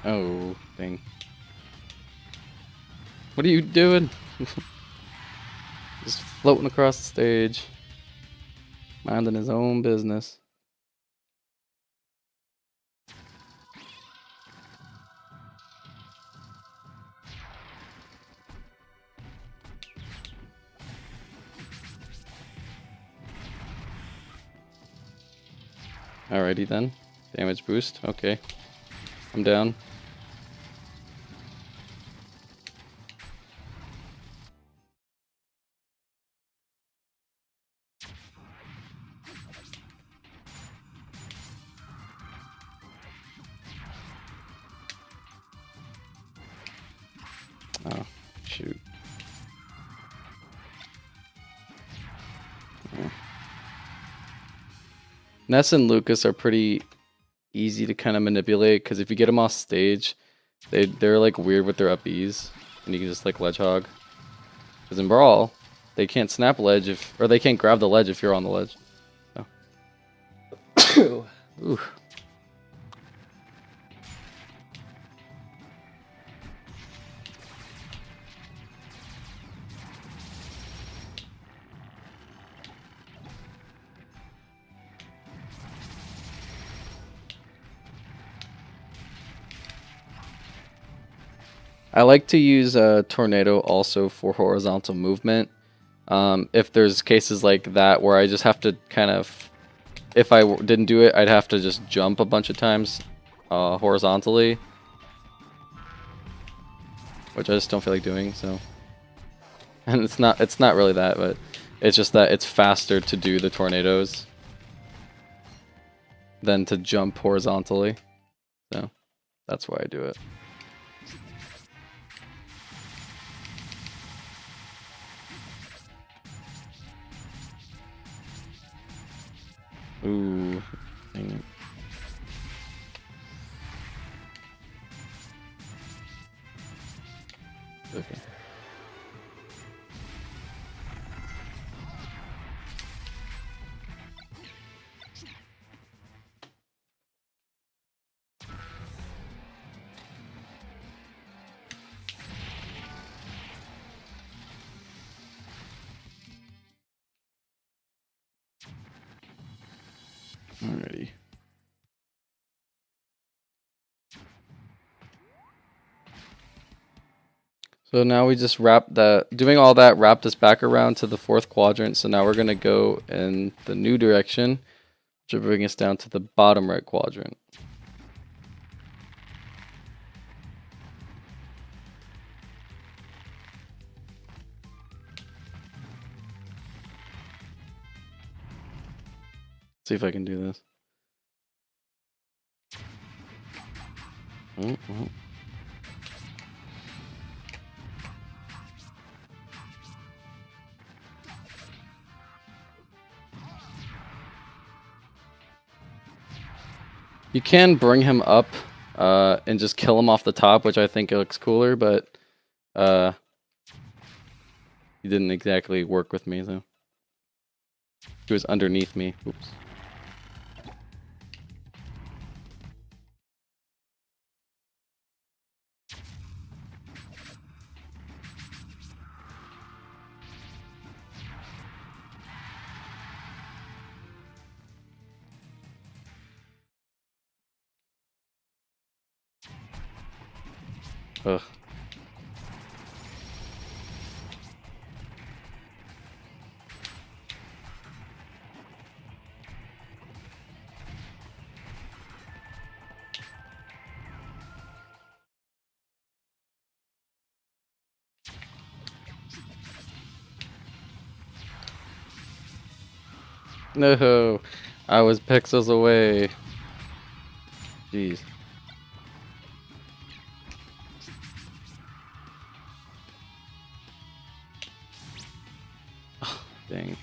Oh, dang. What are you doing? Just floating across the stage. Minding his own business. Alrighty then. Damage boost. Okay. I'm down. Oh, shoot. Oh. Ness and Lucas are pretty easy to kind of manipulate because if you get them off stage, they're like weird with their up Bs, and you can just like ledge hog. Because in Brawl, they can't snap ledge or they can't grab the ledge if you're on the ledge. So. Ooh. I like to use Tornado also for horizontal movement. If there's cases like that where I just have to kind of, if I didn't do it, I'd have to just jump a bunch of times horizontally, which I just don't feel like doing. So, and it's not really that, but it's just that it's faster to do the tornadoes than to jump horizontally. So that's why I do it. Ooh, dang it. Okay. Alrighty. So now we just wrap doing all that wrapped us back around to the 4th quadrant. So now we're going to go in the new direction, which will bring us down to the bottom right quadrant. See if I can do this. You can bring him up and just kill him off the top, which I think it looks cooler, but he didn't exactly work with me, though. He was underneath me. Oops. Ugh. No, I was pixels away. Jeez. Oh, dang.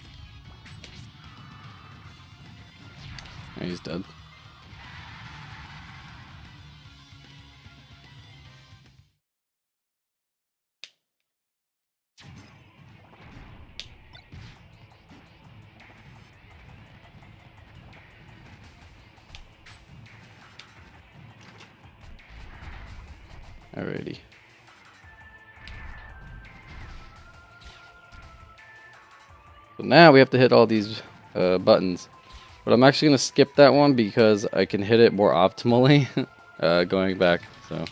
Oh, he's dead. Alrighty. So now we have to hit all these buttons. But I'm actually going to skip that one because I can hit it more optimally going back. So.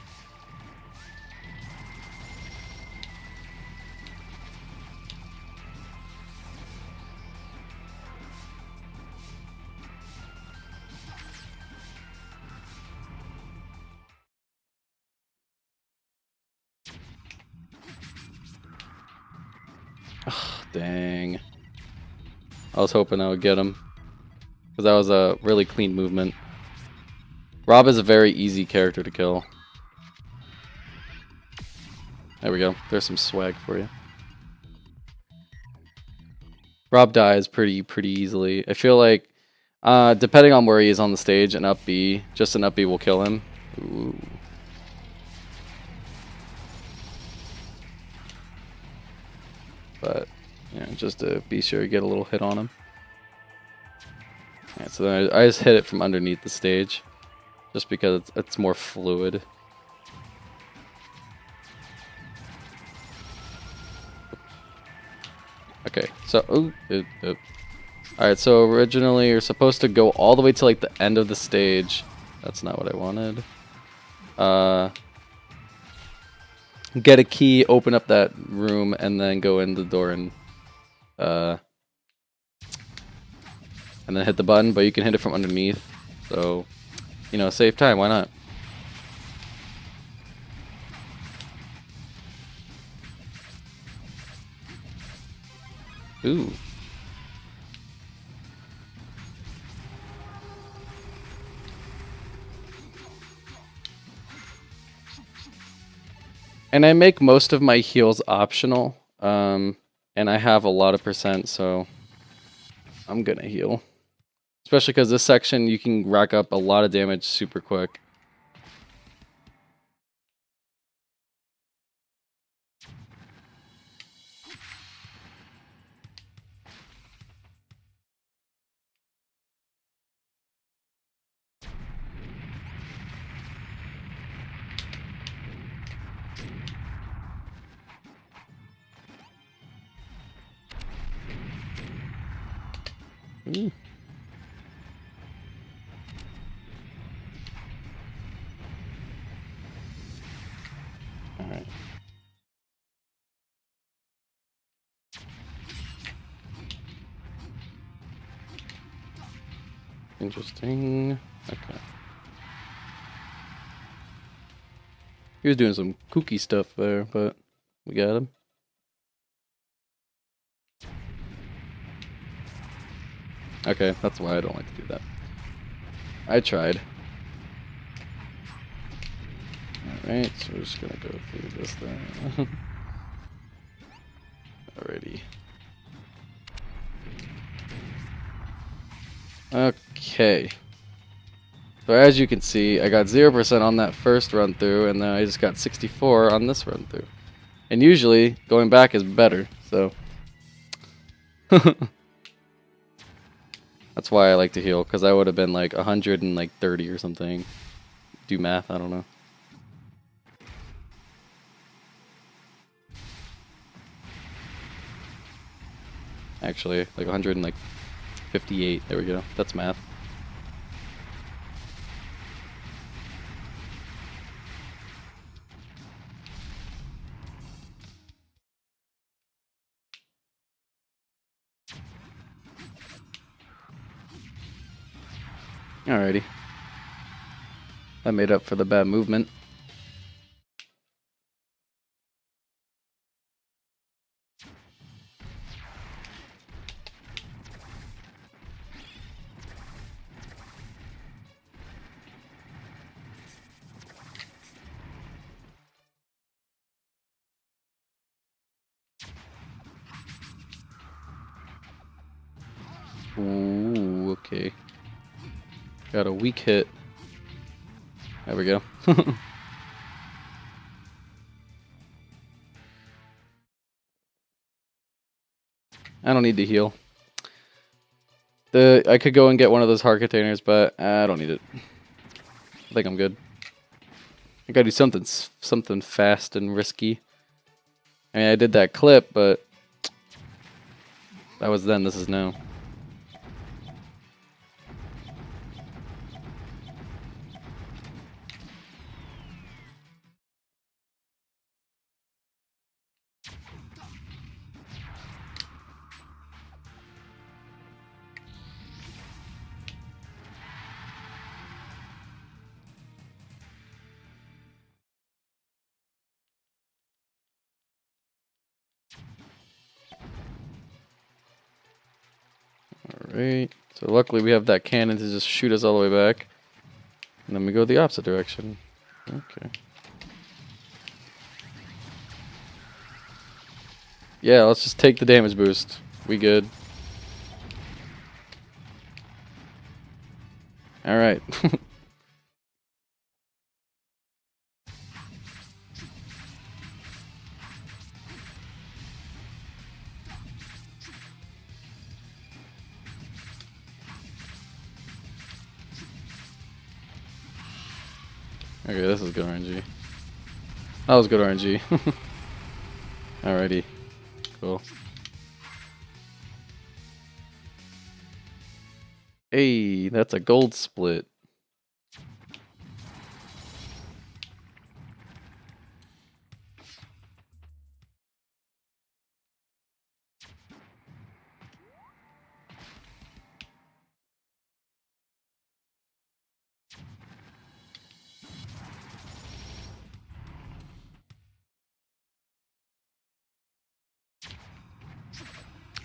Oh, dang. I was hoping I would get him. Because that was a really clean movement. Rob is a very easy character to kill. There we go. There's some swag for you. Rob dies pretty easily. I feel like, depending on where he is on the stage, an up B, just an up B will kill him. Ooh. But, yeah, just to be sure you get a little hit on him. Yeah, so then I just hit it from underneath the stage, just because it's more fluid. Okay, so alright, so originally you're supposed to go all the way to like the end of the stage. That's not what I wanted. Get a key, open up that room, and then go in the door and then hit the button, but you can hit it from underneath. So, you know, save time, why not? Ooh. And I make most of my heals optional, and I have a lot of percent, so I'm gonna heal. Especially because this section, you can rack up a lot of damage super quick. Ooh. Alright. Interesting. Okay. He was doing some kooky stuff there, but we got him. Okay, that's why I don't like to do that. I tried. Alright, so we're just gonna go through this thing. Alrighty. Okay. So as you can see, I got 0% on that first run through, and then I just got 64 on this run through. And usually, going back is better, so... That's why I like to heal, because I would have been like 130 or something. Do math, I don't know. Actually, like 158, there we go. That's math. Alrighty. That made up for the bad movement. Ooh, okay. Got a weak hit. There we go. I don't need to heal. I could go and get one of those heart containers, but I don't need it. I think I'm good. I gotta do something fast and risky. I mean, I did that clip, but that was then. This is now. Alright, so luckily we have that cannon to just shoot us all the way back. And then we go the opposite direction. Okay. Yeah, let's just take the damage boost. We good. Alright. Okay, this is good RNG. That was good RNG. Alrighty. Cool. Hey, that's a gold split.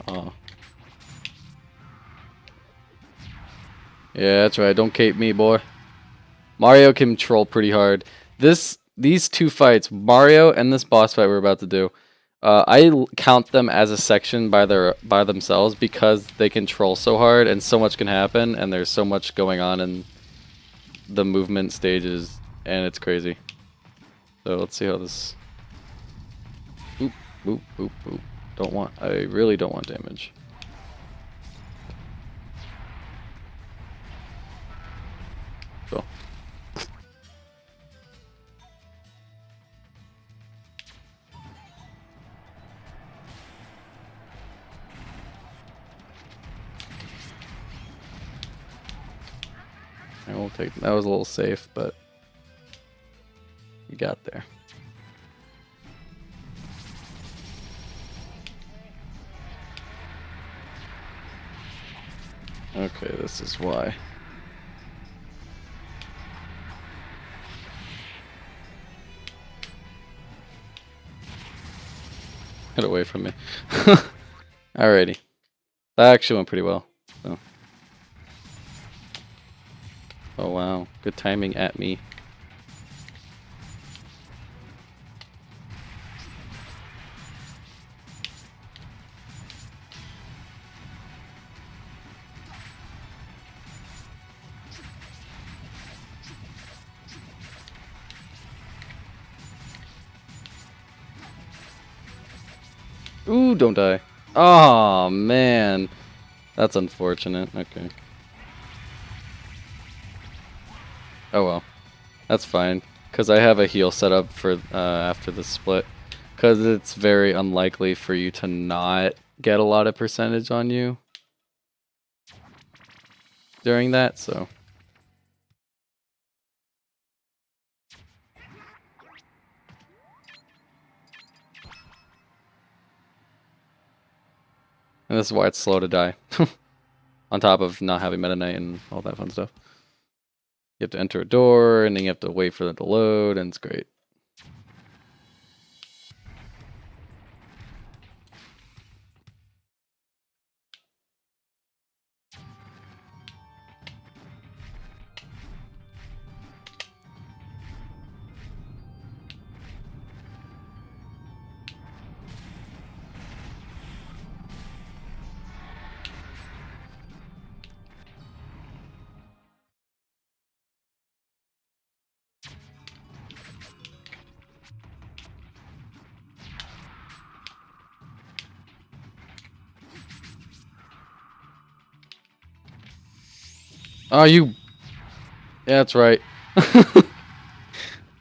Oh. Yeah, that's right. Don't cape me, boy. Mario can troll pretty hard. These two fights, Mario and this boss fight we're about to do, I count them as a section by themselves because they can troll so hard and so much can happen and there's so much going on in the movement stages and it's crazy. So let's see how this. Boop, boop, boop, boop. I really don't want damage. Cool. I will take. That was a little safe, but we got there. Okay, this is why. Get away from me. Alrighty. That actually went pretty well. So. Oh wow, good timing at me. Ooh, don't die. Oh man, that's unfortunate. Okay. Oh well, that's fine. Cause I have a heal set up for after the split. Cause it's very unlikely for you to not get a lot of percentage on you during that. So. And this is why it's slow to die. On top of not having Meta Knight and all that fun stuff. You have to enter a door, and then you have to wait for it to load, and it's great. Oh, you... Yeah, that's right. That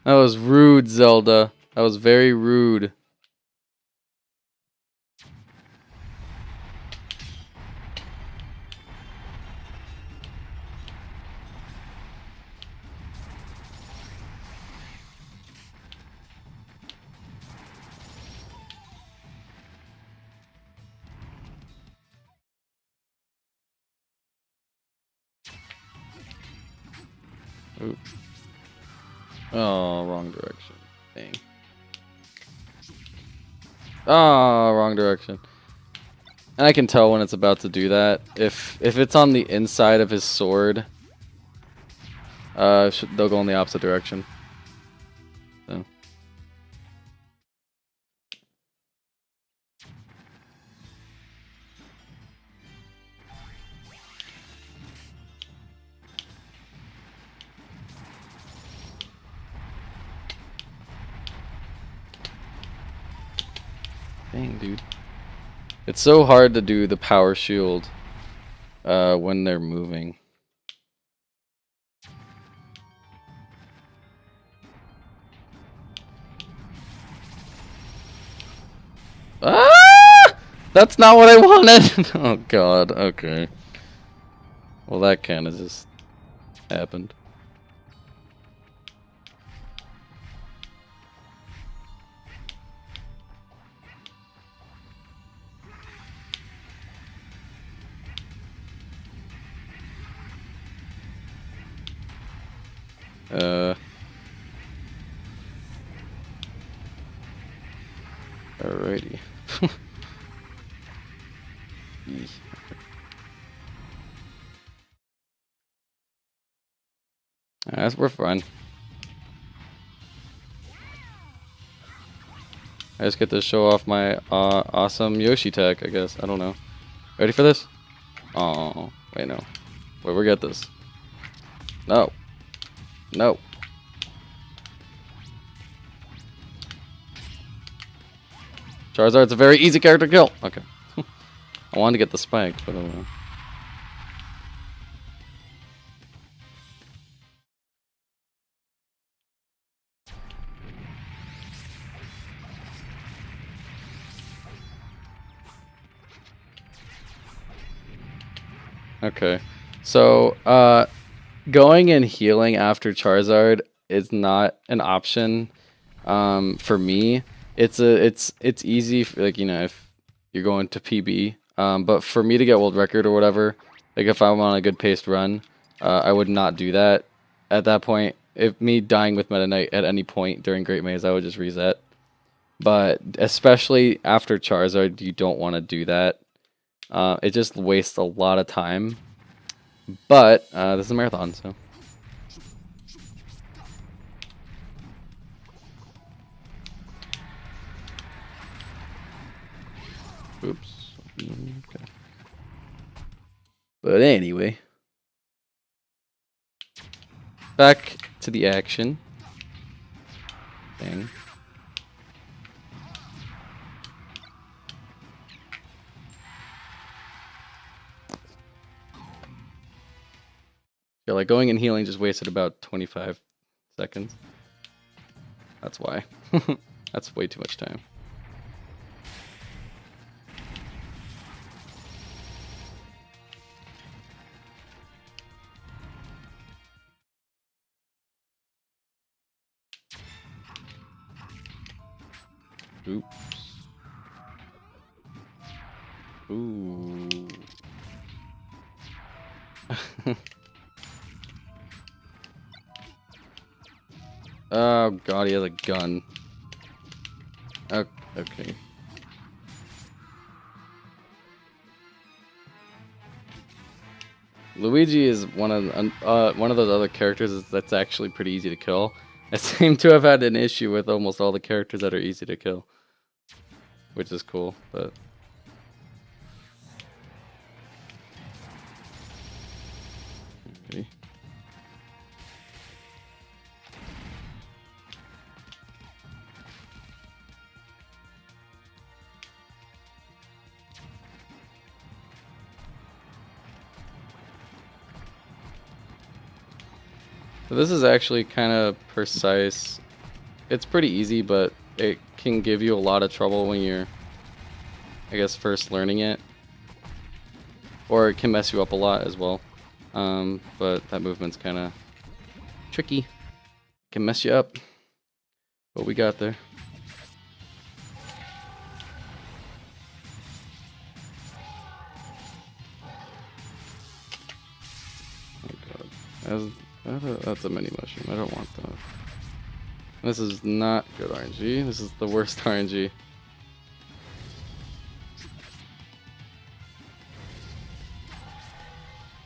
was rude, Zelda. That was very rude. Oop. Oh, wrong direction. Dang. Oh, wrong direction. And I can tell when it's about to do that. If it's on the inside of his sword, they'll go in the opposite direction. So. Dang, dude. It's so hard to do the power shield when they're moving. Ah! That's not what I wanted! Oh god, okay. Well, that kind of just happened. Alrighty. We're fine. I just get to show off my awesome Yoshi tech, I guess. I don't know. Ready for this? Oh, wait, no. Wait, we get this. No. No. Charizard's a very easy character to kill. Okay. I wanted to get the spike, but I don't know. Okay. So, going and healing after Charizard is not an option for me. It's easy, like, you know, if you're going to PB. But for me to get world record or whatever, like if I'm on a good paced run, I would not do that at that point. If me dying with Meta Knight at any point during Great Maze, I would just reset. But especially after Charizard, you don't want to do that. It just wastes a lot of time. But this is a marathon, so. Oops. Okay. But anyway, back to the action. Thing. Yeah, like going and healing just wasted about 25 seconds. That's why. That's way too much time. Oops. Ooh. Oh god, he has a gun. Okay. Luigi is one of those other characters that's actually pretty easy to kill. I seem to have had an issue with almost all the characters that are easy to kill, which is cool, but. Okay. So this is actually kind of precise. It's pretty easy, but it can give you a lot of trouble when you're, I guess, first learning it. Or it can mess you up a lot as well. But that movement's kind of tricky. It can mess you up. But we got there. Oh god. That's a mini mushroom. I don't want that. This is not good RNG. This is the worst RNG.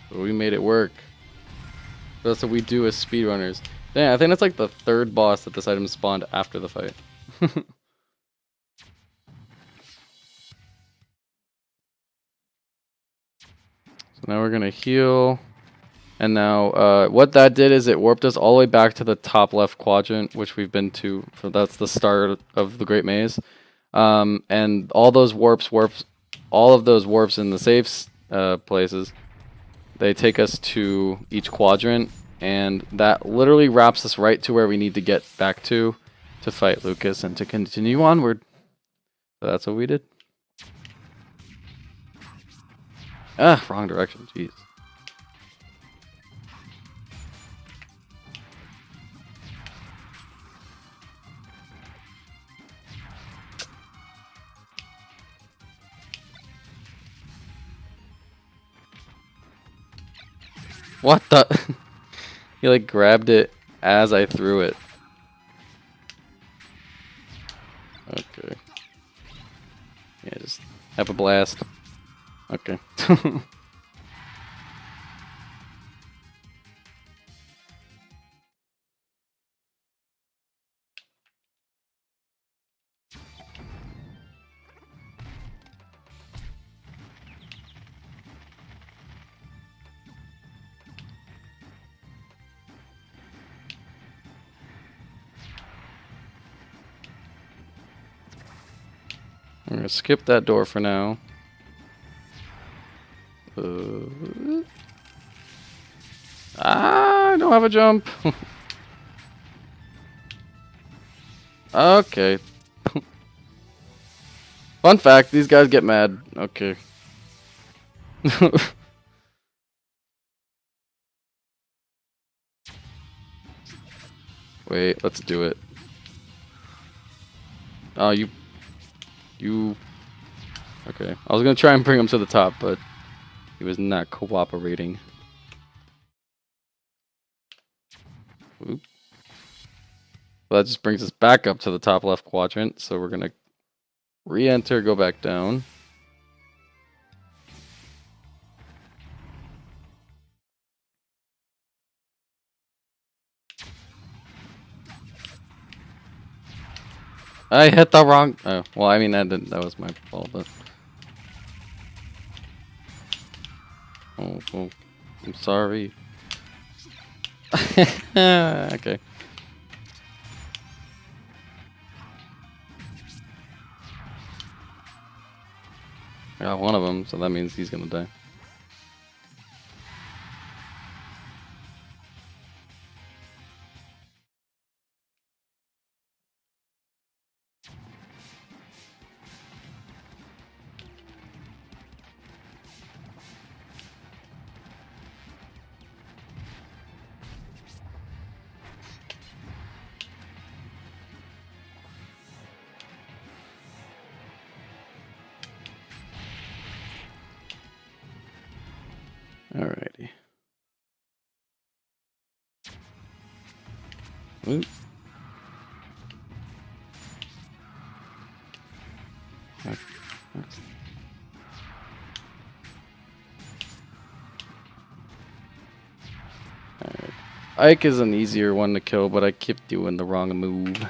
But we made it work. That's what we do as speedrunners. Yeah, I think that's like the third boss that this item spawned after the fight. So now we're gonna heal. And now what that did is it warped us all the way back to the top left quadrant, which we've been to. So that's the start of the Great Maze. And all those all of those warps in the safe places, they take us to each quadrant. And that literally wraps us right to where we need to get back to fight Lucas and to continue onward. So that's what we did. Ah, wrong direction, jeez. What the? He like grabbed it as I threw it. Okay. Yeah, just have a blast. Okay. I'm gonna skip that door for now. I don't have a jump. Okay. Fun fact, these guys get mad. Okay. Wait, let's do it. Oh, you... Okay. I was gonna try and bring him to the top, but he was not cooperating. Oop. Well, that just brings us back up to the top left quadrant, so we're gonna re-enter, go back down. I hit the wrong... Oh, well, I mean, that was my fault, but... Oh, I'm sorry. Okay. I got one of them, so that means he's gonna die. Alrighty. Oop. Alright. Ike is an easier one to kill, but I keep doing the wrong move.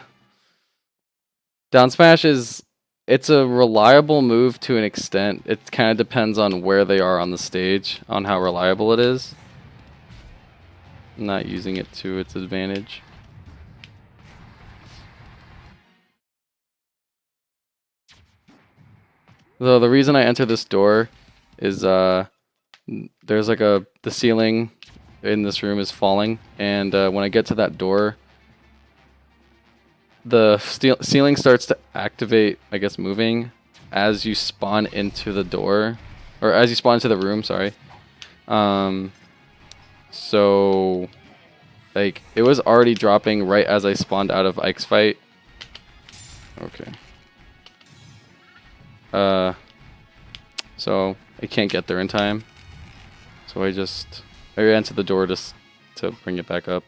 Down smash is... It's a reliable move to an extent. It kind of depends on where they are on the stage, on how reliable it is. I'm not using it to its advantage. Though the reason I enter this door is there's like the ceiling in this room is falling, and when I get to that door, the ceiling starts to activate, I guess, moving as you spawn into the door, or as you spawn into the room, sorry. So, like, it was already dropping right as I spawned out of Ike's fight. Okay. So I can't get there in time. So I ran to the door just to bring it back up.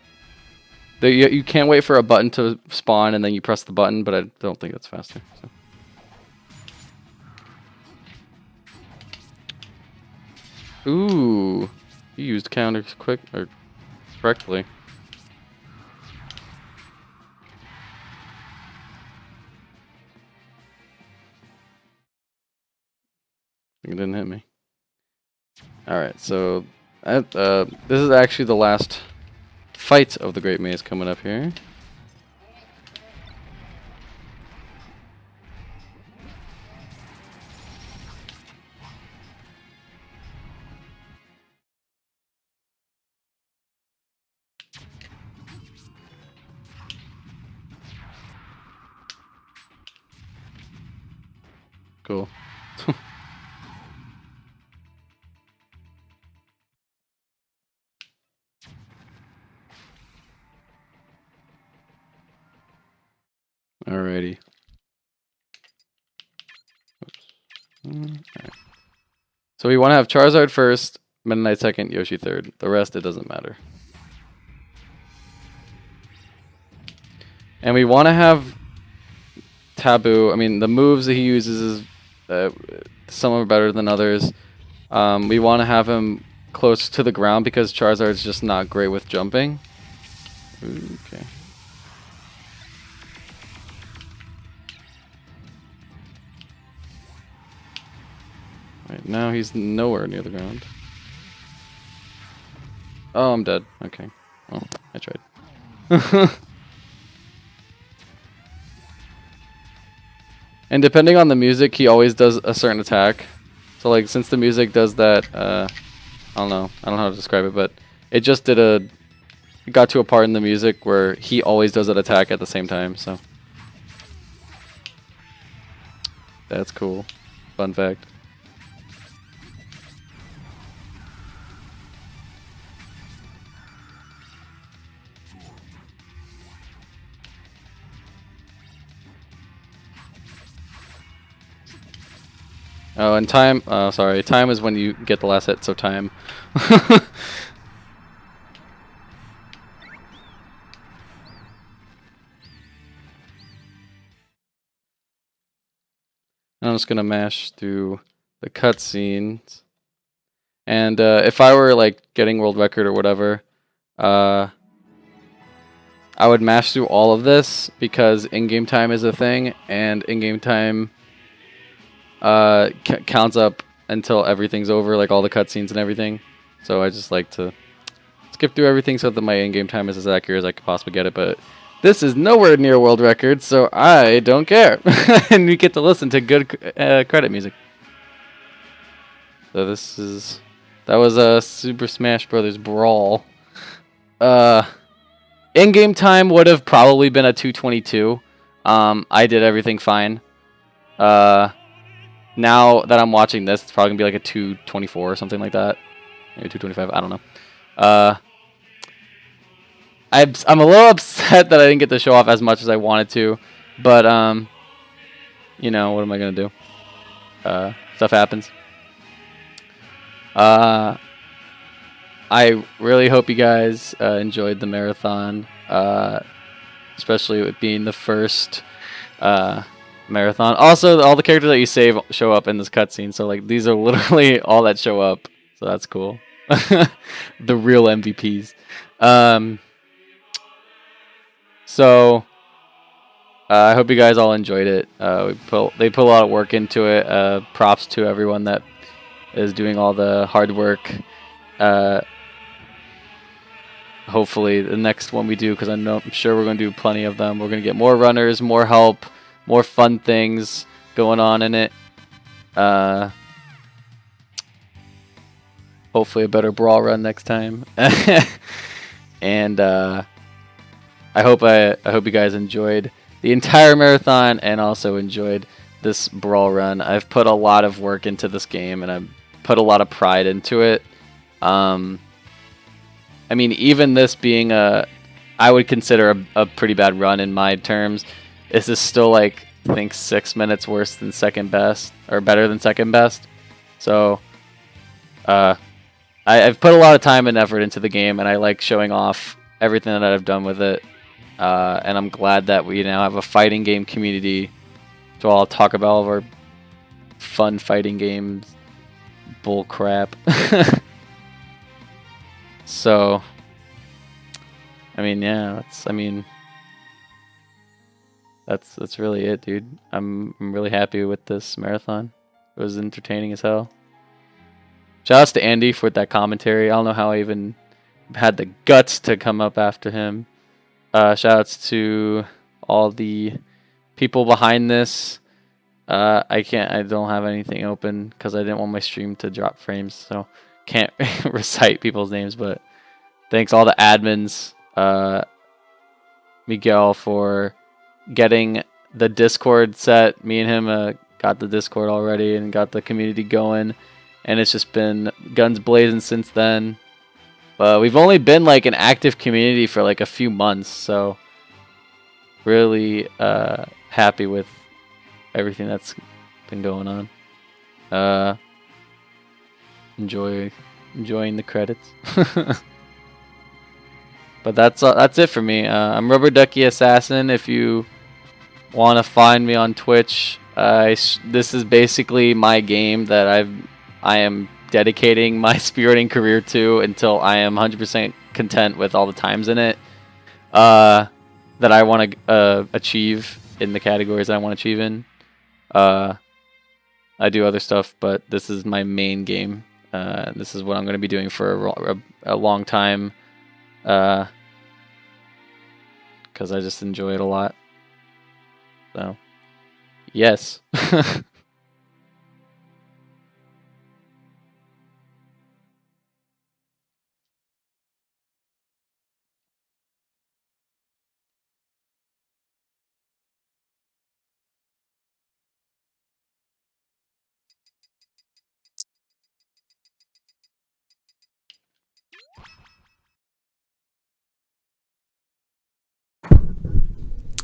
You can't wait for a button to spawn and then you press the button, but I don't think that's faster. So. Ooh, you used counters correctly. It didn't hit me. Alright, so this is actually the last fight of the Great Maze coming up here. Cool. Alrighty. Right. So we want to have Charizard first, Meta Knight second, Yoshi third. The rest, it doesn't matter. And we want to have Taboo. I mean, the moves that he uses is some are better than others. We want to have him close to the ground because Charizard's just not great with jumping. Okay. Right now he's nowhere near the ground. Oh, I'm dead. Okay. Well, I tried. And depending on the music, he always does a certain attack. So like, since the music does that, I don't know how to describe it, but it just did it got to a part in the music where he always does an attack at the same time, so. That's cool. Fun fact. Oh, and time, sorry, time is when you get the last hit, so time. I'm just gonna mash through the cutscenes. And if I were like getting world record or whatever, I would mash through all of this because in-game time is a thing, and in-game time counts up until everything's over, like all the cutscenes and everything. So I just like to skip through everything so that my in-game time is as accurate as I could possibly get it. But this is nowhere near world record, so I don't care. And we get to listen to good credit music. So that was a Super Smash Brothers Brawl. In-game time would have probably been a 2:22. I did everything fine. Now that I'm watching this, it's probably gonna be like a 2:24 or something like that. Maybe 2:25. I don't know. I'm a little upset that I didn't get to show off as much as I wanted to, but you know, what am I gonna do? Stuff happens. I really hope you guys enjoyed the marathon, especially with being the first marathon. Also, all the characters that you save show up in this cutscene, so like these are literally all that show up. So that's cool. The real MVPs. So I hope you guys all enjoyed it. They put a lot of work into it. Props to everyone that is doing all the hard work. Hopefully the next one we do, because I'm sure we're going to do plenty of them. We're going to get more runners, more help, more fun things going on in it. hopefully a better Brawl run next time. And I hope you guys enjoyed the entire marathon and also enjoyed this Brawl run. I've put a lot of work into this game and I've put a lot of pride into it. I mean, even this being I would consider a pretty bad run in my terms. This is still like, I think 6 minutes worse than second best, or better than second best. So I've put a lot of time and effort into the game, and I like showing off everything that I've done with it. And I'm glad that we now have a fighting game community to all talk about all of our fun fighting games bull crap. So, I mean, yeah, that's really it, dude. I'm really happy with this marathon. It was entertaining as hell. Shoutouts to Andy for that commentary. I don't know how I even had the guts to come up after him. Shoutouts to all the people behind this. I don't have anything open because I didn't want my stream to drop frames, so can't recite people's names, but thanks all the admins. Miguel for getting the Discord set. Me and him got the Discord already and got the community going, and it's just been guns blazing since then. We've only been like an active community for like a few months, so really happy with everything that's been going on. Enjoying the credits. But that's it for me. I'm Rubberduckyassassin. If you want to find me on Twitch, this is basically my game that I am dedicating my speedrunning career to until I am 100% content with all the times in it that I want to achieve in the categories I want to achieve in. I do other stuff, but this is my main game. This is what I'm going to be doing for a long time. Because I just enjoy it a lot. So, yes.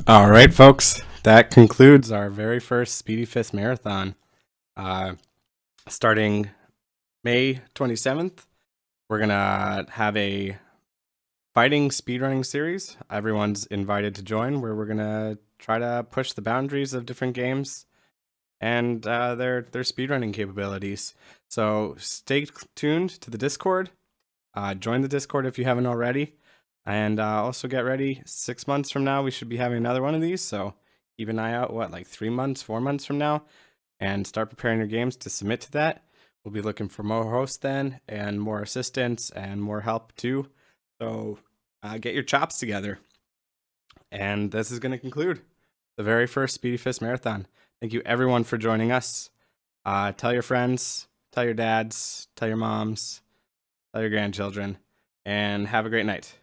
All right, folks. That concludes our very first SpeedyFists marathon. Starting May 27th, we're going to have a fighting speedrunning series. Everyone's invited to join, where we're going to try to push the boundaries of different games and their speedrunning capabilities. So stay tuned to the Discord. Join the Discord if you haven't already. And also get ready, 6 months from now, we should be having another one of these. So keep an eye out, like 3 months, 4 months from now, and start preparing your games to submit to that. We'll be looking for more hosts then, and more assistance, and more help too. So get your chops together. And this is going to conclude the very first SpeedyFists marathon. Thank you everyone for joining us. Tell your friends, tell your dads, tell your moms, tell your grandchildren, and have a great night.